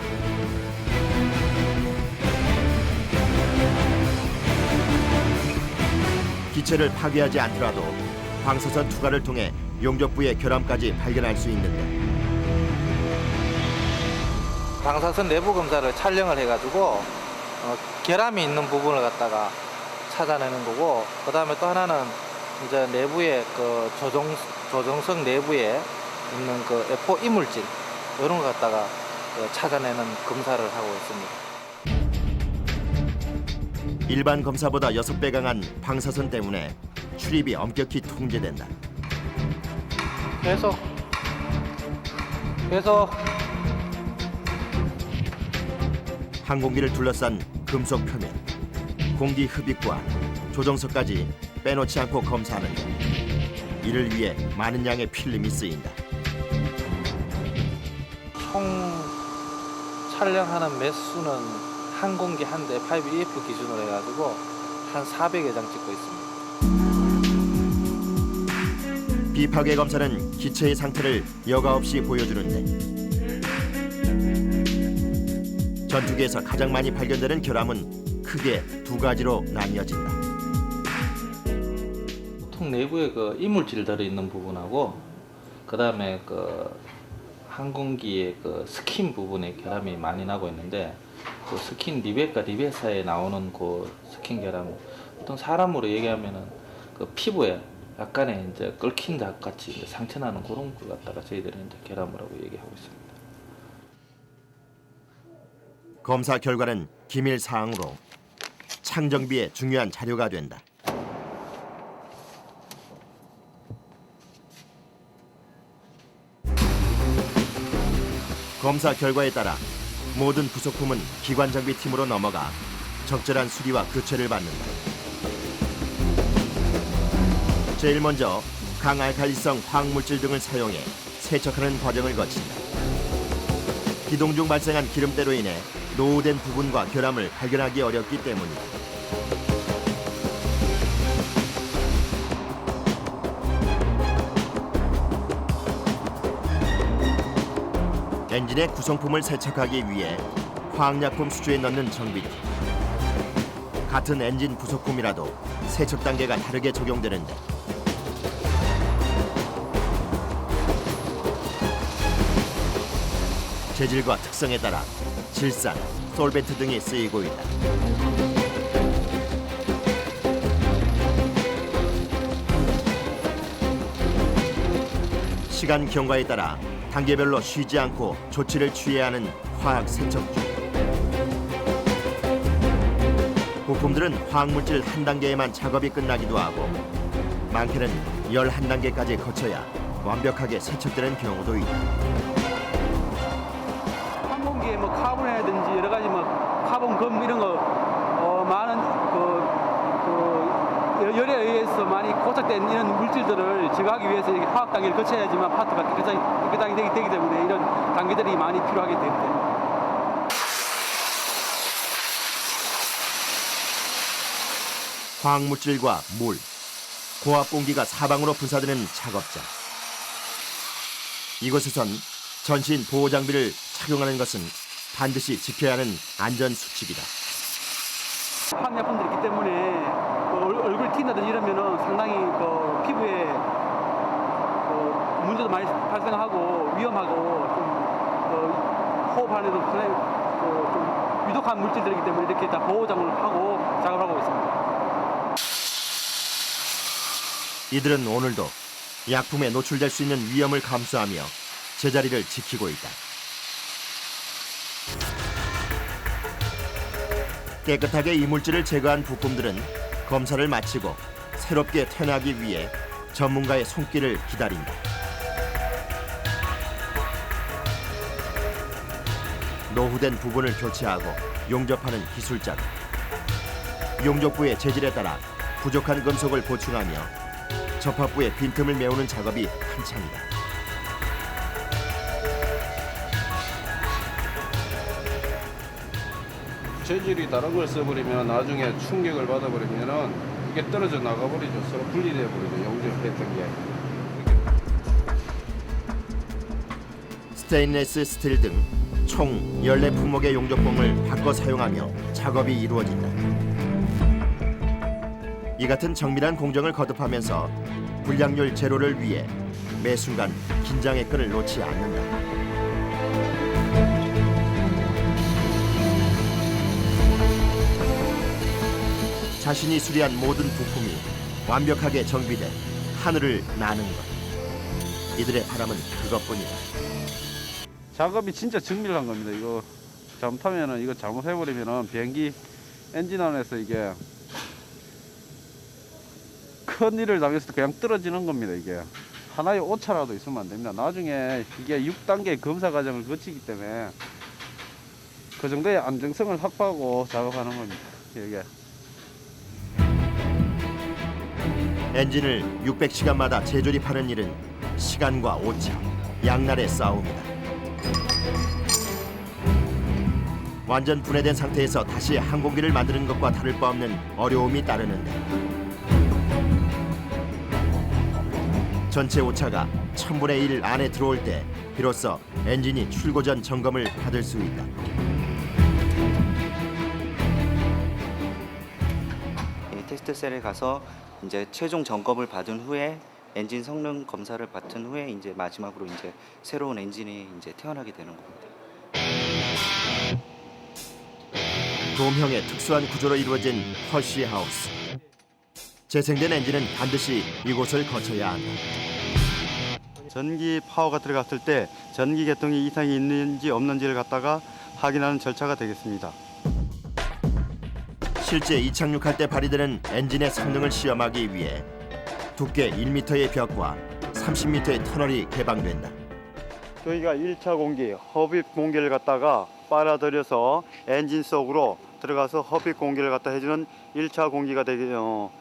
기체를 파괴하지 않더라도 방사선 투과를 통해 용접부의 결함까지 발견할 수 있는데 방사선 내부 검사를 촬영을 해가지고 결함이 있는 부분을 갖다가 찾아내는 거고, 그 다음에 또 하나는 이제 내부에 그 조종석 내부에 있는 그 F4 이물질 이런 거 갖다가 찾아내는 검사를 하고 있습니다. 일반 검사보다 6배 강한 방사선 때문에 출입이 엄격히 통제된다. 계속 항공기를 둘러싼 금속 표면, 공기 흡입과 조종석까지 빼놓지 않고 검사하는데 이를 위해 많은 양의 필름이 쓰인다. 총 촬영하는 매수는 항공기 한 대 5EF 기준으로 해가지고 한 400여 장 찍고 있습니다. 비파괴 검사는 기체의 상태를 여과 없이 보여주는데 전투기에서 가장 많이 발견되는 결함은 크게 두 가지로 나뉘어진다. 보통 내부에 그 이물질 들어있는 부분하고 그 다음에 그 항공기의 그 스킨 부분에 결함이 많이 나고 있는데, 그 스킨 리벳과 리벳 사이에 나오는 그 스킨 결함, 보통 사람으로 얘기하면은 그 피부에 약간의 이제 끓긴 닭 같이 상처 나는 그런 거 갖다가 저희들이 이제 결함이라고 얘기하고 있습니다. 검사 결과는 기밀 사항으로 창정비에 중요한 자료가 된다. 검사 결과에 따라 모든 부속품은 기관정비팀으로 넘어가 적절한 수리와 교체를 받는다. 제일 먼저 강알칼리성 화학물질 등을 사용해 세척하는 과정을 거친다. 기동 중 발생한 기름때로 인해 노후된 부분과 결함을 발견하기 어렵기 때문이다. 엔진의 구성품을 세척하기 위해 화학약품 수조에 넣는 정비팀. 같은 엔진 부속품이라도 세척 단계가 다르게 적용되는데 재질과 특성에 따라 질산, 솔벤트 등이 쓰이고 있다. 시간 경과에 따라 단계별로 쉬지 않고 조치를 취해야 하는 화학 세척주. 부품들은 화학물질 한 단계에만 작업이 끝나기도 하고 많게는 11단계까지 거쳐야 완벽하게 세척되는 경우도 있다. 항공기에 뭐 카본이라든지 여러 가지 뭐 카본 검 이런 거 많은 열에 의해서 많이 고착된 이런 물질들을 제거하기 위해서 이렇게 화학 단계를 거쳐야지만 파트가 깨끗하게 되기 때문에 이런 단계들이 많이 필요하게 되기 때문에. 화학물질과 물, 고압 공기가 사방으로 분사되는 작업장. 이곳에선 전신 보호 장비를 착용하는 것은 반드시 지켜야 하는 안전 수칙이다. 화학약품들이 있기 때문에 얼굴 튄다든지 이러면은 상당히 피부에 문제도 많이 발생하고 위험하고 호흡하는데도 상당히 좀 유독한 물질들이기 때문에 이렇게 다 보호장을 하고 작업을 하고 있습니다. 이들은 오늘도 약품에 노출될 수 있는 위험을 감수하며 제자리를 지키고 있다. 깨끗하게 이물질을 제거한 부품들은 검사를 마치고 새롭게 태어나기 위해 전문가의 손길을 기다린다. 노후된 부분을 교체하고 용접하는 기술자들. 용접부의 재질에 따라 부족한 금속을 보충하며 접합부의 빈틈을 메우는 작업이 한창이다. 재질이 다른 걸 써버리면 나중에 충격을 받아버리면은 이게 떨어져 나가버리죠. 서로 분리돼 버리죠. 용접했던 게. 스테인레스 스틸 등 총 14품목의 용접봉을 바꿔 사용하며 작업이 이루어진다. 이 같은 정밀한 공정을 거듭하면서 불량률 제로를 위해 매 순간 긴장의 끈을 놓지 않는다. 자신이 수리한 모든 부품이 완벽하게 정비돼 하늘을 나는 것. 이들의 바람은 그것뿐이다. 작업이 진짜 정밀한 겁니다. 이거 잘못하면은 이거 잘못해버리면은 비행기 엔진 안에서 이게 큰 일을 당했을 때 그냥 떨어지는 겁니다. 이게 하나의 오차라도 있으면 안 됩니다. 나중에 이게 6단계 검사 과정을 거치기 때문에 그 정도의 안정성을 확보하고 작업하는 겁니다. 이게. 엔진을 600시간마다 재조립하는 일은 시간과 오차, 양날의 싸움이다. 완전 분해된 상태에서 다시 항공기를 만드는 것과 다를 바 없는 어려움이 따르는데 전체 오차가 1000분의 1 안에 들어올 때 비로소 엔진이 출고 전 점검을 받을 수 있다. 테스트셀에 가서 이제 최종 점검을 받은 후에 엔진 성능 검사를 받은 후에 이제 마지막으로 이제 새로운 엔진이 이제 태어나게 되는 겁니다. 돔형의 특수한 구조로 이루어진 헐시 하우스. 재생된 엔진은 반드시 이곳을 거쳐야 한다. 전기 파워가 들어갔을 때 전기 계통에 이상이 있는지 없는지를 갖다가 확인하는 절차가 되겠습니다. 실제 이착륙할 때 발휘되는 엔진의 성능을 시험하기 위해 두께 1m의 벽과 30m의 터널이 개방된다. 저희가 1차 공기, 흡입 공기를 갖다가 빨아들여서 엔진 속으로 들어가서 흡입 공기를 갖다 해주는 1차 공기가 되고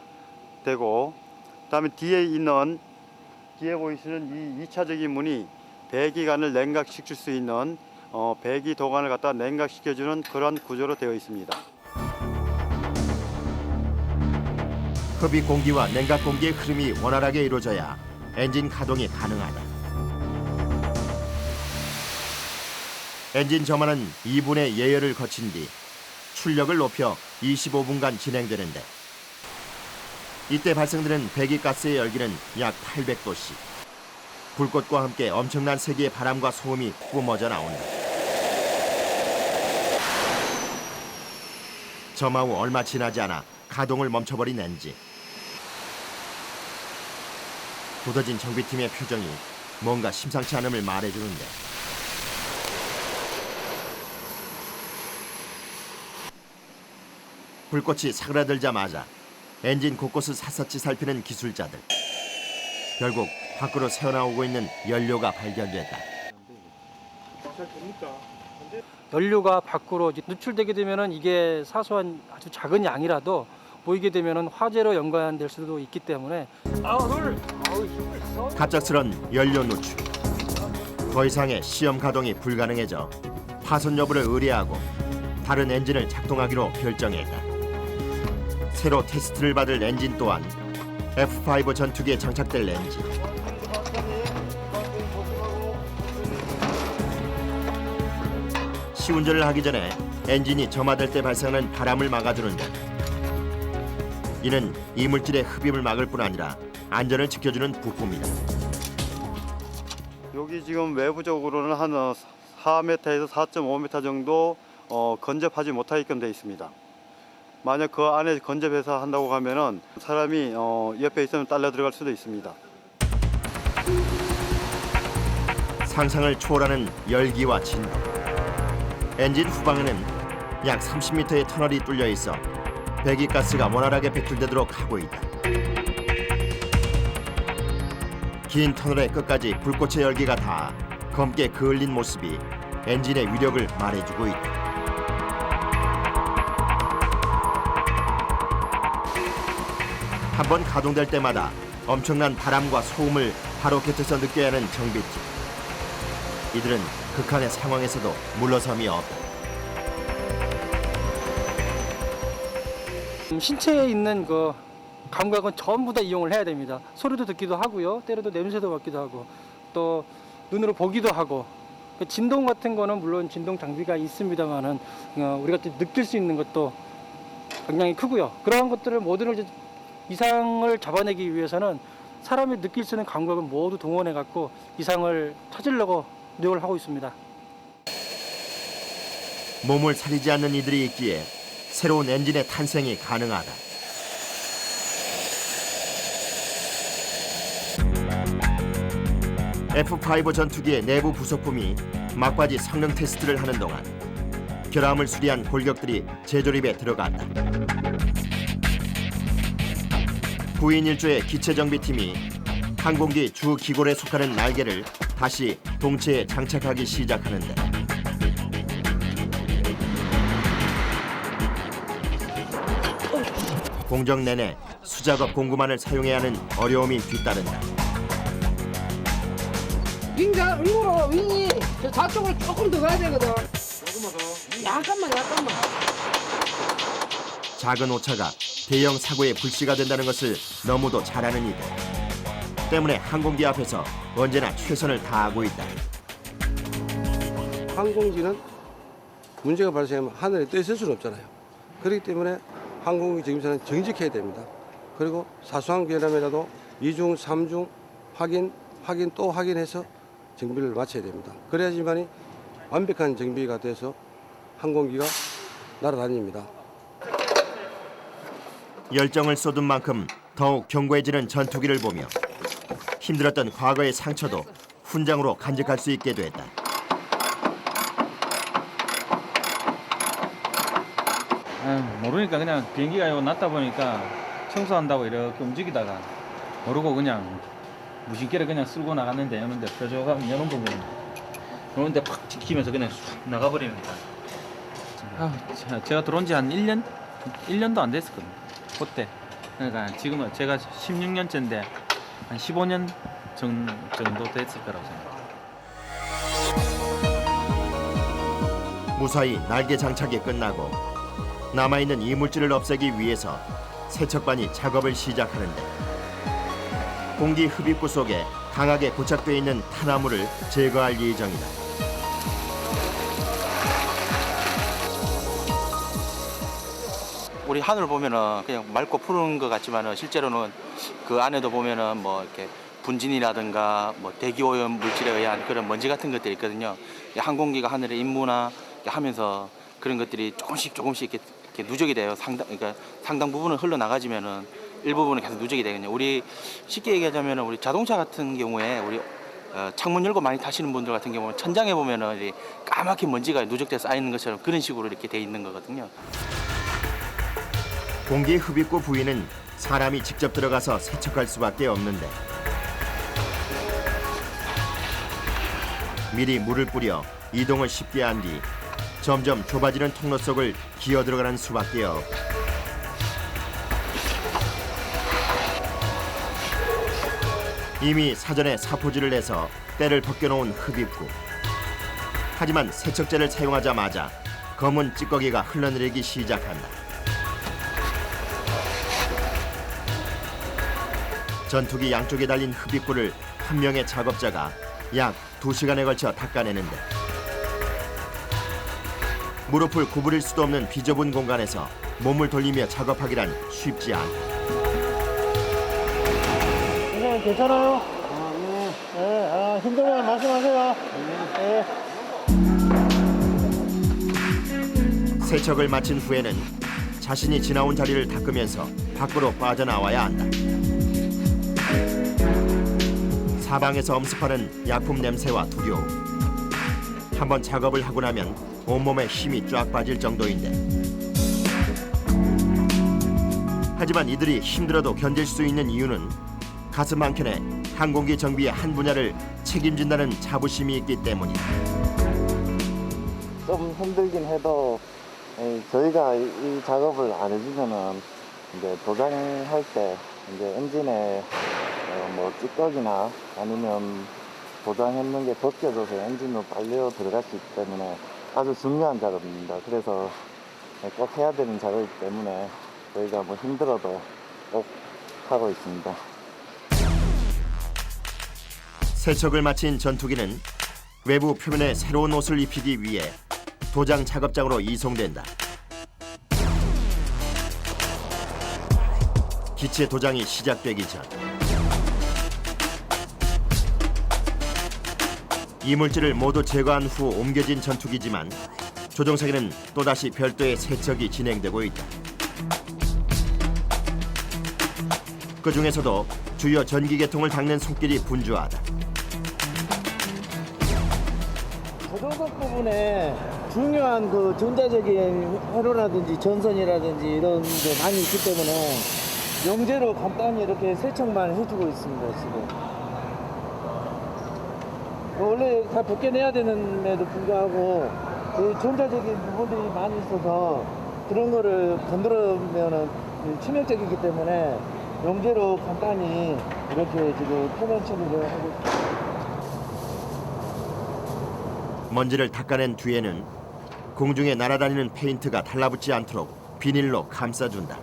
그다음에 뒤에 보이시는 이 2차적인 문이 배기관을 냉각시킬 수 있는 배기 도관을 갖다 냉각시켜주는 그런 구조로 되어 있습니다. 흡입 공기와 냉각 공기의 흐름이 원활하게 이루어져야 엔진 가동이 가능하다. 엔진 점화는 2분의 예열을 거친 뒤 출력을 높여 25분간 진행되는데 이때 발생되는 배기가스의 열기는 약 800도씨. 불꽃과 함께 엄청난 세기의 바람과 소음이 뿜어져 나온다. 점화 후 얼마 지나지 않아 가동을 멈춰버린 엔진. 굳어진 정비팀의 표정이 뭔가 심상치 않음을 말해주는데 불꽃이 사그라들자마자 엔진 곳곳을 샅샅이 살피는 기술자들. 결국 밖으로 새어나오고 있는 연료가 발견됐다. 연료가 밖으로 누출되게 되면은 이게 사소한 아주 작은 양이라도 보이게 되면은 화재로 연관될 수도 있기 때문에 갑작스런 연료 누출. 더 이상의 시험 가동이 불가능해져 파손 여부를 의뢰하고 다른 엔진을 작동하기로 결정했다. 새로 테스트를 받을 엔진 또한 F5 전투기에 장착될 엔진. 시운전을 하기 전에 엔진이 점화될 때 발생하는 바람을 막아주는데, 이는 이물질의 흡입을 막을 뿐 아니라 안전을 지켜주는 부품이다. 여기 지금 외부적으로는 한 4m에서 4.5m 정도 건접하지 못하게끔 되어 있습니다. 만약 그 안에 건접해서 한다고 하면은 사람이 옆에 있으면 딸려 들어갈 수도 있습니다. 상상을 초월하는 열기와 진동. 엔진 후방에는 약 30m의 터널이 뚫려 있어 배기가스가 원활하게 배출되도록 하고 있다. 긴 터널의 끝까지 불꽃의 열기가 닿아 검게 그을린 모습이 엔진의 위력을 말해주고 있다. 한번 가동될 때마다 엄청난 바람과 소음을 바로 곁에서 느껴야 하는 정비팀. 이들은 극한의 상황에서도 물러섬이 없다. 신체에 있는 그 감각은 전부 다 이용을 해야 됩니다. 소리도 듣기도 하고요. 때로도 냄새도 맡기도 하고, 또 눈으로 보기도 하고. 진동 같은 거는 물론 진동 장비가 있습니다만은 우리가 느낄 수 있는 것도 굉장히 크고요. 그러한 것들을 모두를 이제 이상을 잡아내기 위해서는 사람이 느낄 수 있는 감각을 모두 동원해 갖고 이상을 찾으려고 노력을 하고 있습니다. 몸을 사리지 않는 이들이 있기에 새로운 엔진의 탄생이 가능하다. F5 전투기의 내부 부속품이 막바지 성능 테스트를 하는 동안 결함을 수리한 골격들이 재조립에 들어간다. 9인 1조의 기체정비팀이 항공기 주 기골에 속하는 날개를 다시 동체에 장착하기 시작하는데, 공정 내내 수작업 공구만을 사용해야 하는 어려움이 뒤따른다. 윙자 윙으로 윙이 저 좌쪽으로 조금 더 가야 되거든. 조금만 더. 약간만. 작은 오차가 대형 사고의 불씨가 된다는 것을 너무도 잘 아는 이들 때문에 항공기 앞에서 언제나 최선을 다하고 있다. 항공기는 문제가 발생하면 하늘에 떠 있을 수는 없잖아요. 그렇기 때문에 항공기 정비사는 정직해야 됩니다. 그리고 사소한 결함이라도 2중, 3중 확인 또 확인해서 정비를 마쳐야 됩니다. 그래야지만이 완벽한 정비가 돼서 항공기가 날아다닙니다. 열정을 쏟은 만큼 더욱 견고해지는 전투기를 보며 힘들었던 과거의 상처도 훈장으로 간직할 수 있게 됐다. 모르니까 그냥 비행기가 이거 났다 보니까 청소한다고 이렇게 움직이다가 모르고 그냥 무심결에 그냥 쓸고 나갔는데, 여는데 뾰족하면 여는 부분 여는데 팍 찍히면서 그냥 쑥 나가버리니까. 제가 들어온 지 한 1년도 안 됐었거든요, 그때. 그러니까 지금은 제가 16년째인데 한 15년 정도 됐을 거라고 생각합니다. 무사히 날개 장착이 끝나고 남아있는 이물질을 없애기 위해서 세척반이 작업을 시작하는데, 공기 흡입구 속에 강하게 고착되어 있는 탄화물을 제거할 예정이다. 우리 하늘 보면은 그냥 맑고 푸른 것 같지만은 실제로는 그 안에도 보면은 뭐 이렇게 분진이라든가 뭐 대기 오염 물질에 의한 그런 먼지 같은 것들이 있거든요. 항공기가 하늘에 임무나 하면서 그런 것들이 조금씩 이렇게 누적이 돼요. 그러니까 상당 부분은 흘러나가지면은 일부분은 계속 누적이 되거든요. 우리 쉽게 얘기하자면 우리 자동차 같은 경우에 우리 창문 열고 많이 타시는 분들 같은 경우는 천장에 보면은 까맣게 먼지가 누적돼서 쌓이는 것처럼 그런 식으로 이렇게 돼 있는 거거든요. 공기 흡입구 부위는 사람이 직접 들어가서 세척할 수밖에 없는데, 미리 물을 뿌려 이동을 쉽게 한 뒤 점점 좁아지는 통로 속을 기어 들어가는 수밖에 없다. 이미 사전에 사포질을 해서 때를 벗겨놓은 흡입구. 하지만 세척제를 사용하자마자 검은 찌꺼기가 흘러내리기 시작한다. 전투기 양쪽에 달린 흡입구를 한 명의 작업자가 약 2시간에 걸쳐 닦아내는데 무릎을 구부릴 수도 없는 비좁은 공간에서 몸을 돌리며 작업하기란 쉽지 않다. 선생님 괜찮아요? 네, 힘들면 말씀하세요. 세척을 마친 후에는 자신이 지나온 자리를 닦으면서 밖으로 빠져나와야 한다. 사방에서 엄습하는 약품 냄새와 두려움. 한번 작업을 하고 나면 온몸에 힘이 쫙 빠질 정도인데 하지만 이들이 힘들어도 견딜 수 있는 이유는 가슴 한켠에 항공기 정비의 한 분야를 책임진다는 자부심이 있기 때문이다. 좀 힘들긴 해도 저희가 이 작업을 안 해주면은 이제 도장할 때 이제 엔진에 뭐 찌꺼기나 아니면 도장했는 게 벗겨져서 엔진으로 빨려 들어갈 수 있기 때문에 아주 중요한 작업입니다. 그래서 꼭 해야 되는 작업이기 때문에 저희가 뭐 힘들어도 꼭 하고 있습니다. 세척을 마친 전투기는 외부 표면에 새로운 옷을 입히기 위해 도장 작업장으로 이송된다. 기체 도장이 시작되기 전 이물질을 모두 제거한 후 옮겨진 전투기지만 조종석에는 또다시 별도의 세척이 진행되고 있다. 그 중에서도 주요 전기 계통을 닦는 손길이 분주하다. 조종석 부분에 중요한 그 전자적인 회로라든지 전선이라든지 이런 게 많이 있기 때문에 용제로 간단히 이렇게 세척만 해주고 있습니다. 지금 원래 다 벗겨내야 되는데도 불구하고 그 전자적인 부분들이 많이 있어서 그런 거를 건드리면은 치명적이기 때문에 용제로 간단히 이렇게 지금 표면 처리를 하고 있습니다. 먼지를 닦아낸 뒤에는 공중에 날아다니는 페인트가 달라붙지 않도록 비닐로 감싸준다.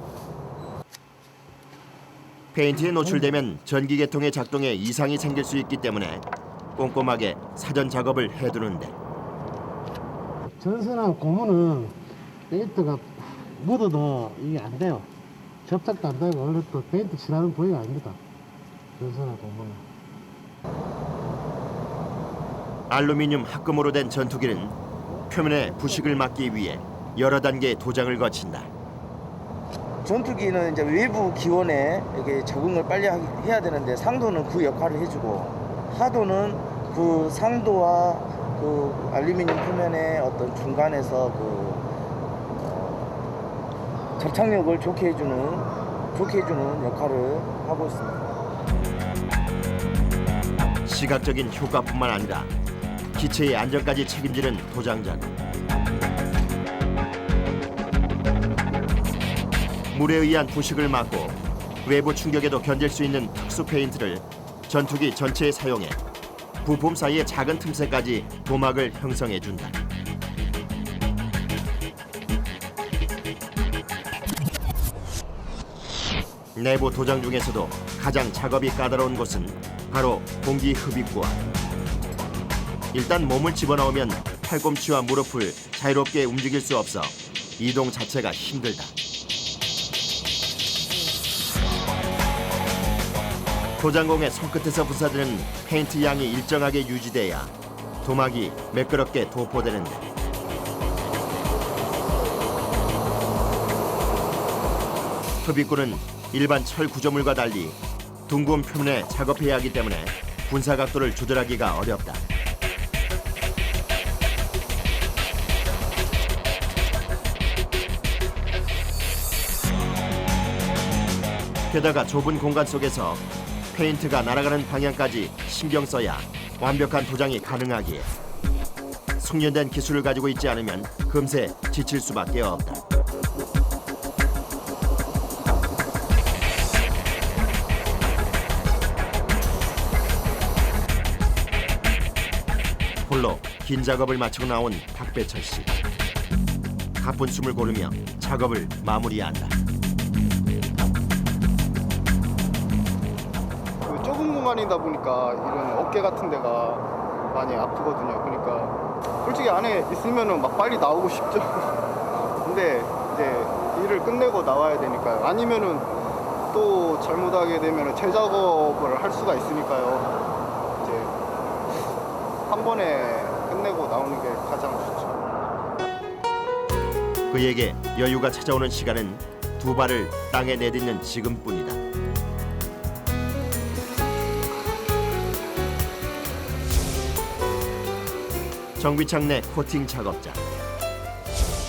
페인트에 노출되면 전기 계통의 작동에 이상이 생길 수 있기 때문에 꼼꼼하게 사전 작업을 해두는데 전선하고 고무는 페인트가 묻어도 이게 안 돼요. 접착도 안 되고 원래 또 페인트 칠하는 부위가 아닙니다. 전선하고 고무는. 알루미늄 합금으로 된 전투기는 표면에 부식을 막기 위해 여러 단계의 도장을 거친다. 전투기는 이제 외부 기원에 이렇게 적응을 빨리 해야 되는데 상도는 그 역할을 해주고 하도는 그 상도와 그 알루미늄 표면의 어떤 중간에서 그 접착력을 좋게 해주는 역할을 하고 있습니다. 시각적인 효과뿐만 아니라 기체의 안전까지 책임지는 도장 작업. 물에 의한 부식을 막고 외부 충격에도 견딜 수 있는 특수 페인트를 전투기 전체에 사용해 부품 사이의 작은 틈새까지 도막을 형성해준다. 내부 도장 중에서도 가장 작업이 까다로운 곳은 바로 공기 흡입구와 일단 몸을 집어넣으면 팔꿈치와 무릎을 자유롭게 움직일 수 없어 이동 자체가 힘들다. 도장공의 손끝에서 분사되는 페인트 양이 일정하게 유지돼야 도막이 매끄럽게 도포되는데 흡입구는 일반 철 구조물과 달리 둥근 표면에 작업해야 하기 때문에 분사 각도를 조절하기가 어렵다. 게다가 좁은 공간 속에서 페인트가 날아가는 방향까지 신경 써야 완벽한 도장이 가능하기에 숙련된 기술을 가지고 있지 않으면 금세 지칠 수밖에 없다. 홀로 긴 작업을 마치고 나온 박배철 씨. 가쁜 숨을 고르며 작업을 마무리한다. 공간이다 보니까 이런 어깨 같은 데가 많이 아프거든요. 그러니까 솔직히 안에 있으면은 막 빨리 나오고 싶죠. 근데 이제 일을 끝내고 나와야 되니까요. 아니면은 또 잘못하게 되면은 재작업을 할 수가 있으니까요. 이제 한 번에 끝내고 나오는 게 가장 좋죠. 그에게 여유가 찾아오는 시간은 두 발을 땅에 내딛는 지금뿐이다. 정비창 내 코팅 작업장.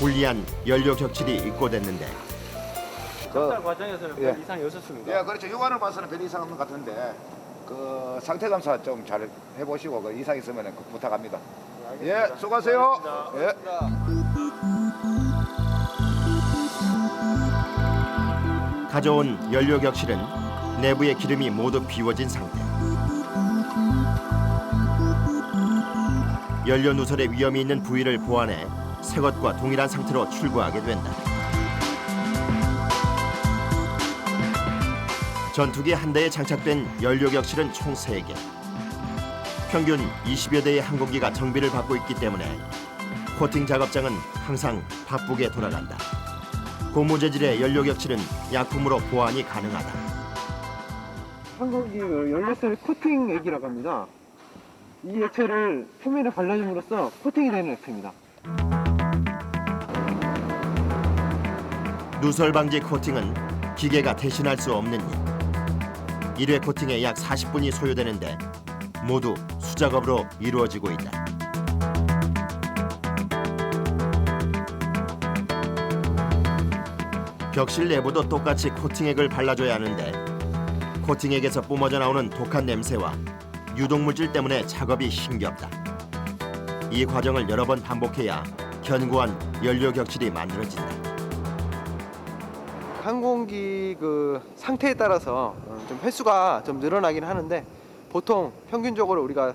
불리한 연료 격칠이 입고됐는데 작달 과정에서는 별 이상이 없었습니다. 예, 그렇죠. 육안을 봐서는 별 이상 없는 것 같은데 그 상태 검사 좀 잘 해보시고 그 이상 있으면 그 부탁합니다. 예, 수고하세요. 예. 가져온 연료 격실은 내부의 기름이 모두 비워진 상태. 연료 누설의 위험이 있는 부위를 보완해 새 것과 동일한 상태로 출고하게 된다. 전투기 한 대에 장착된 연료 격실은 총 3개. 평균 20여 대의 항공기가 정비를 받고 있기 때문에 코팅 작업장은 항상 바쁘게 돌아간다. 고무재질의 연료 격실은 약품으로 보완이 가능하다. 항공기 연료셀 코팅 액이라고 합니다. 이 액체를 표면에 발라줌으로써 코팅이 되는 액체입니다. 누설 방지 코팅은 기계가 대신할 수 없는 일. 1회 코팅에 약 40분이 소요되는데 모두 수작업으로 이루어지고 있다. 격실 내부도 똑같이 코팅액을 발라줘야 하는데 코팅액에서 뿜어져 나오는 독한 냄새와 유독물질 때문에 작업이 힘겹다. 이 과정을 여러 번 반복해야 견고한 연료 격실이 만들어진다. 항공기 그 상태에 따라서 좀 횟수가 좀 늘어나긴 하는데 보통 평균적으로 우리가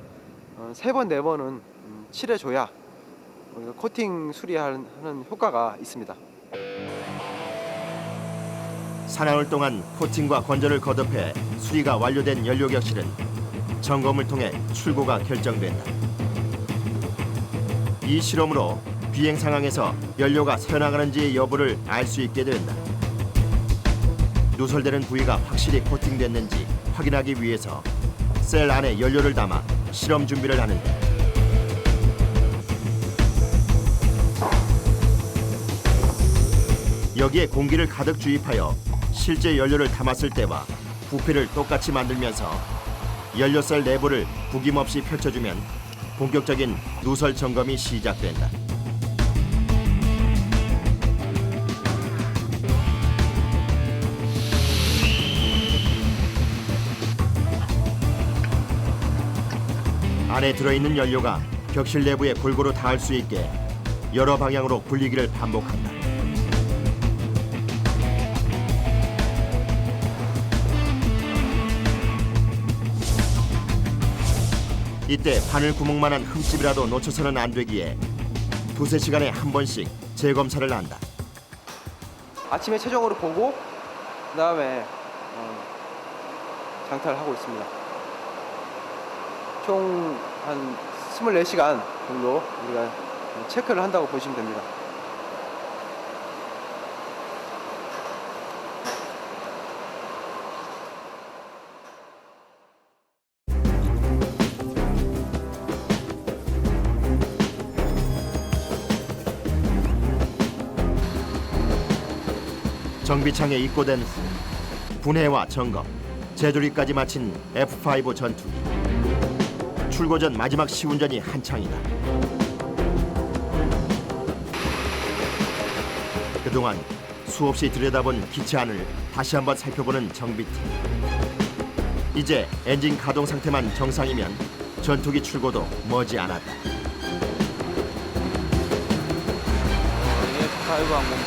3번, 4번은 칠해줘야 우리가 코팅 수리하는 효과가 있습니다. 사나흘 동안 코팅과 건조를 거듭해 수리가 완료된 연료 격실은 점검을 통해 출고가 결정된다. 이 실험으로 비행 상황에서 연료가 새어나가는지 여부를 알 수 있게 된다. 누설되는 부위가 확실히 코팅됐는지 확인하기 위해서 셀 안에 연료를 담아 실험 준비를 하는데 여기에 공기를 가득 주입하여 실제 연료를 담았을 때와 부피를 똑같이 만들면서 연료셀 내부를 구김없이 펼쳐주면 본격적인 누설 점검이 시작된다. 안에 들어있는 연료가 격실 내부에 골고루 닿을 수 있게 여러 방향으로 굴리기를 반복한다. 이때 바늘 구멍만한 흠집이라도 놓쳐서는 안 되기에 2-3시간에 한 번씩 재검사를 한다. 아침에 최종으로 보고 그다음에 장타를 하고 있습니다. 총 한 24시간 정도 우리가 체크를 한다고 보시면 됩니다. 정비창에 입고된 후 분해와 점검, 재조리까지 마친 F5 전투기. 출고 전 마지막 시운전이 한창이다. 그동안 수없이 들여다본 기체 안을 다시 한번 살펴보는 정비팀. 이제 엔진 가동 상태만 정상이면 전투기 출고도 머지않았다. F5 항공기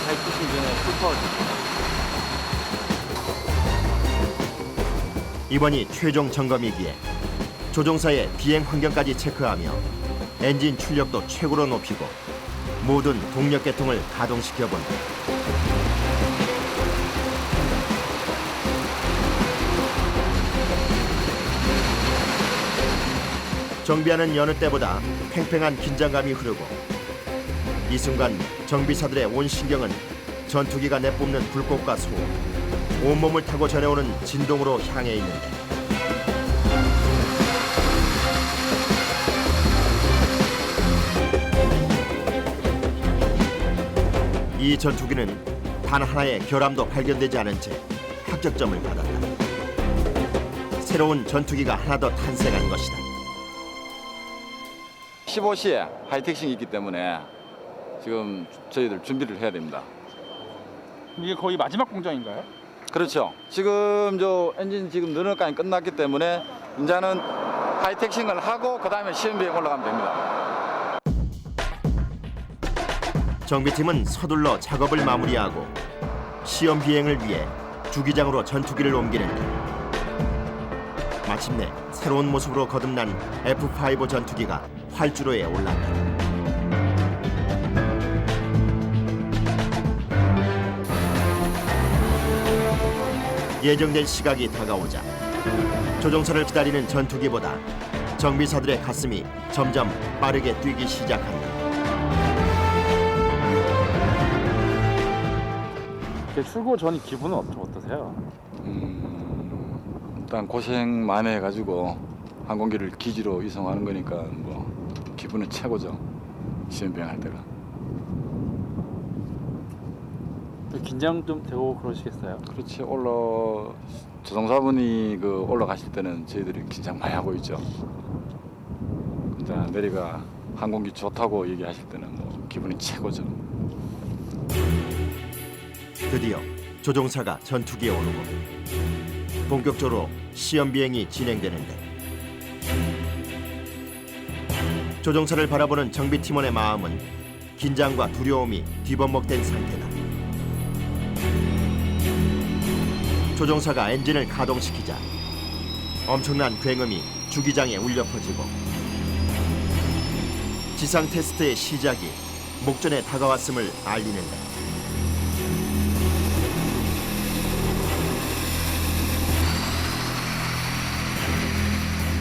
타입 투신 전에 풀파워입니다. 이번이 최종 점검이기에 조종사의 비행 환경까지 체크하며 엔진 출력도 최고로 높이고 모든 동력 계통을 가동시켜 본다. 정비하는 여느 때보다 팽팽한 긴장감이 흐르고 이 순간 정비사들의 온 신경은 전투기가 내뿜는 불꽃과 소음, 온몸을 타고 전해오는 진동으로 향해 있는데 이 전투기는 단 하나의 결함도 발견되지 않은 채 합격점을 받았다. 새로운 전투기가 하나 더 탄생한 것이다. 15시에 하이텍싱이 있기 때문에 지금 저희들 준비를 해야 됩니다. 이게 거의 마지막 공정인가요? 그렇죠. 지금 저 엔진 지금 너널까지 끝났기 때문에 이제는 하이텍싱을 하고 그다음에 시험 비행 올라가면 됩니다. 정비팀은 서둘러 작업을 마무리하고 시험 비행을 위해 주기장으로 전투기를 옮기는데 마침내 새로운 모습으로 거듭난 F5 전투기가 활주로에 올랐다. 예정된 시각이 다가오자 조종사를 기다리는 전투기보다 정비사들의 가슴이 점점 빠르게 뛰기 시작한다. 출고 전 기분은 어떠세요? 일단 고생 많이 해가지고 항공기를 기지로 이송하는 거니까 뭐 기분은 최고죠. 시험 비행할 때가. 긴장 좀 되고 그러시겠어요? 그렇지. 조종사분이 그 올라가실 때는 저희들이 긴장 많이 하고 있죠. 근데 내리가 항공기 좋다고 얘기하실 때는 뭐 기분이 최고죠. 드디어 조종사가 전투기에 오르고 본격적으로 시험 비행이 진행되는데 조종사를 바라보는 정비팀원의 마음은 긴장과 두려움이 뒤범벅된 상태다. 조종사가 엔진을 가동시키자 엄청난 굉음이 주기장에 울려 퍼지고 지상 테스트의 시작이 목전에 다가왔음을 알리는다.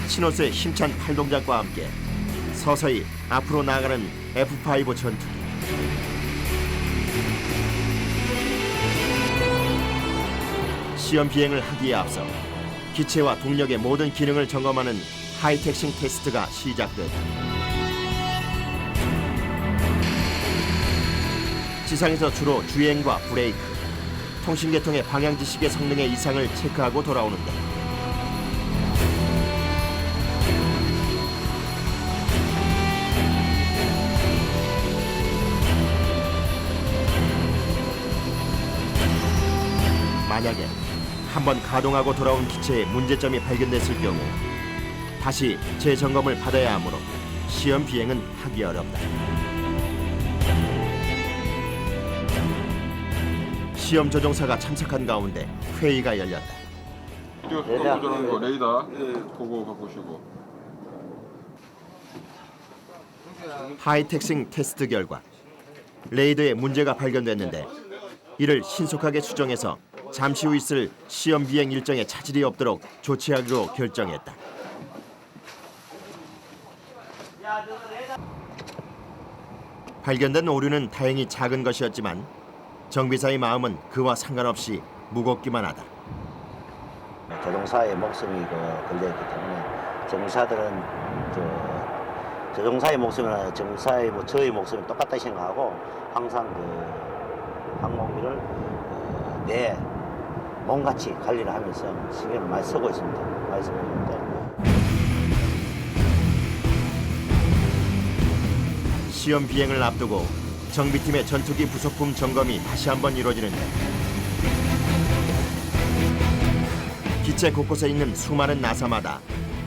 신호수의 힘찬 팔동작과 함께 서서히 앞으로 나아가는 F5 전투기. 시험 비행을 하기에 앞서 기체와 동력의 모든 기능을 점검하는 하이텍싱 테스트가 시작되다. 지상에서 주로 주행과 브레이크, 통신계통의 방향 지식의 성능의 이상을 체크하고 돌아오는데 만약에 한번 가동하고 돌아온 기체에 문제점이 발견됐을 경우 다시 재점검을 받아야 하므로 시험 비행은 하기 어렵다. 시험 조종사가 참석한 가운데 회의가 열렸다. 이거 전하는 거 레이더 보고 바꾸시고. 하이텍싱 테스트 결과 레이더에 문제가 발견됐는데 이를 신속하게 수정해서 잠시 후 있을 시험 비행 일정에 차질이 없도록 조치하기로 결정했다. 발견된 오류는 다행히 작은 것이었지만 정비사의 마음은 그와 상관없이 무겁기만 하다. 조종사의 목숨이 걸려있기 때문에 정비사들은 조종사의 목숨이나 정비사의 저의 목숨이 똑같다 생각하고 항상 항공기를 내 몸같이 관리를 하면서 신경을 많이 쓰고 있습니다. 많이 쓰고 있는데 시험 비행을 앞두고 정비팀의 전투기 부속품 점검이 다시 한번 이루어지는데 기체 곳곳에 있는 수많은 나사마다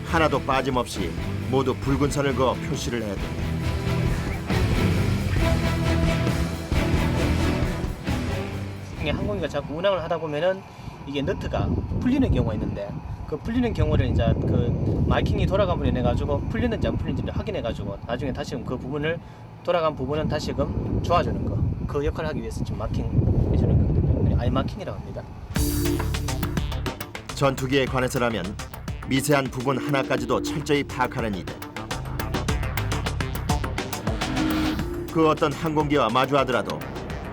하나도 빠짐없이 모두 붉은 선을 그어 표시를 해야 된다. 항공기가 자꾸 운항을 하다 보면은 이게 너트가 풀리는 경우가 있는데 그 풀리는 경우를 이제 그 마이킹이 돌아감으로 인해 가지고 풀리는지 안 풀리는지를 확인해 가지고 나중에 다시금 그 부분을 돌아간 부분은 다시금 좋아주는 거 그 역할을 하기 위해서 지금 마킹 해주는 거거든요. 아이 마킹이라고 합니다. 전투기에 관해서라면 미세한 부분 하나까지도 철저히 파악하는 이들. 그 어떤 항공기와 마주하더라도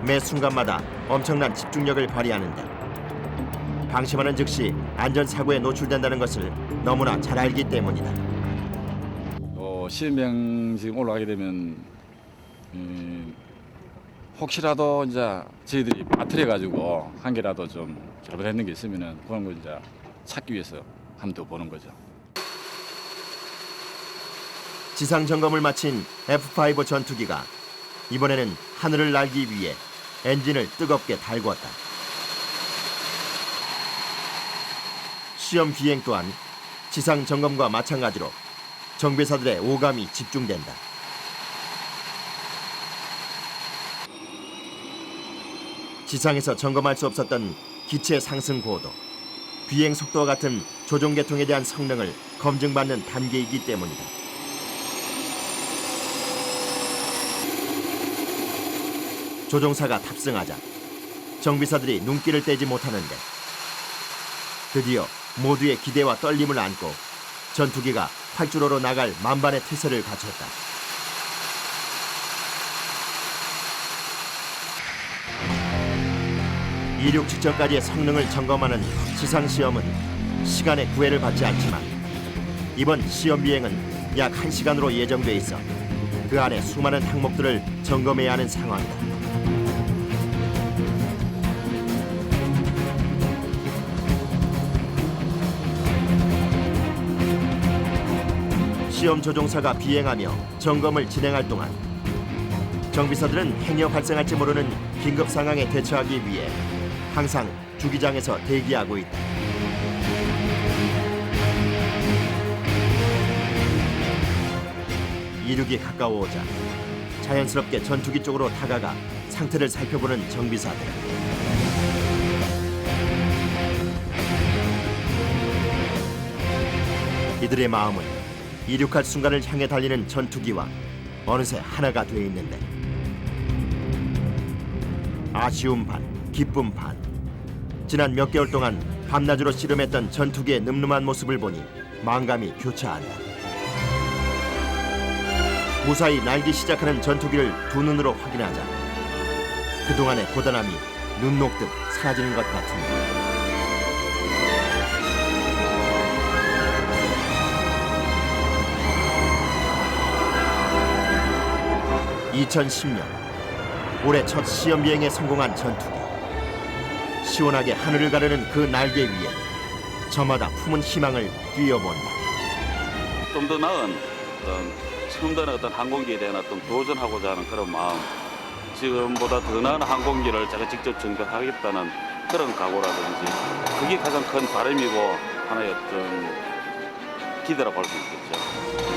매 순간마다 엄청난 집중력을 발휘하는데 방심하는 즉시 안전사고에 노출된다는 것을 너무나 잘 알기 때문이다. 시험병 지금 올라가게 되면 혹시라도 이제 저희들이 빠뜨려 가지고 한 개라도 좀 잘못했는 게 있으면은 그런 걸 이제 찾기 위해서 한 번 더 보는 거죠. 지상 점검을 마친 F-5 전투기가 이번에는 하늘을 날기 위해 엔진을 뜨겁게 달구었다. 시험 비행 또한 지상 점검과 마찬가지로 정비사들의 오감이 집중된다. 지상에서 점검할 수 없었던 기체 상승 고도, 비행 속도와 같은 조종 계통에 대한 성능을 검증받는 단계이기 때문이다. 조종사가 탑승하자 정비사들이 눈길을 떼지 못하는데 드디어 모두의 기대와 떨림을 안고 전투기가 활주로로 나갈 만반의 태세를 갖췄다. 이륙 직전까지의 성능을 점검하는 지상시험은 시간의 구애를 받지 않지만 이번 시험 비행은 약 1시간으로 예정돼 있어 그 안에 수많은 항목들을 점검해야 하는 상황이다. 시험 조종사가 비행하며 점검을 진행할 동안 정비사들은 행여 발생할지 모르는 긴급 상황에 대처하기 위해 항상 주기장에서 대기하고 있다. 이륙이 가까워오자 자연스럽게 전투기 쪽으로 다가가 상태를 살펴보는 정비사들. 이들의 마음은 이륙할 순간을 향해 달리는 전투기와 어느새 하나가 돼 있는데 아쉬움 반, 기쁨 반. 지난 몇 개월 동안 밤낮으로 씨름했던 전투기의 늠름한 모습을 보니 망감이 교차한다. 무사히 날기 시작하는 전투기를 두 눈으로 확인하자 그동안의 고단함이 눈 녹듯 사라지는 것 같은데. 2010년 올해 첫 시험 비행에 성공한 전투기. 시원하게 하늘을 가르는 그 날개 위에 저마다 품은 희망을 띄워본다. 좀 더 나은 처음 드는 어떤 항공기에 대한 어떤 도전하고자 하는 그런 마음, 지금보다 더 나은 항공기를 제가 직접 정비하겠다는 그런 각오라든지 그게 가장 큰 바람이고 하나의 어떤 기대라고 할 수 있겠죠.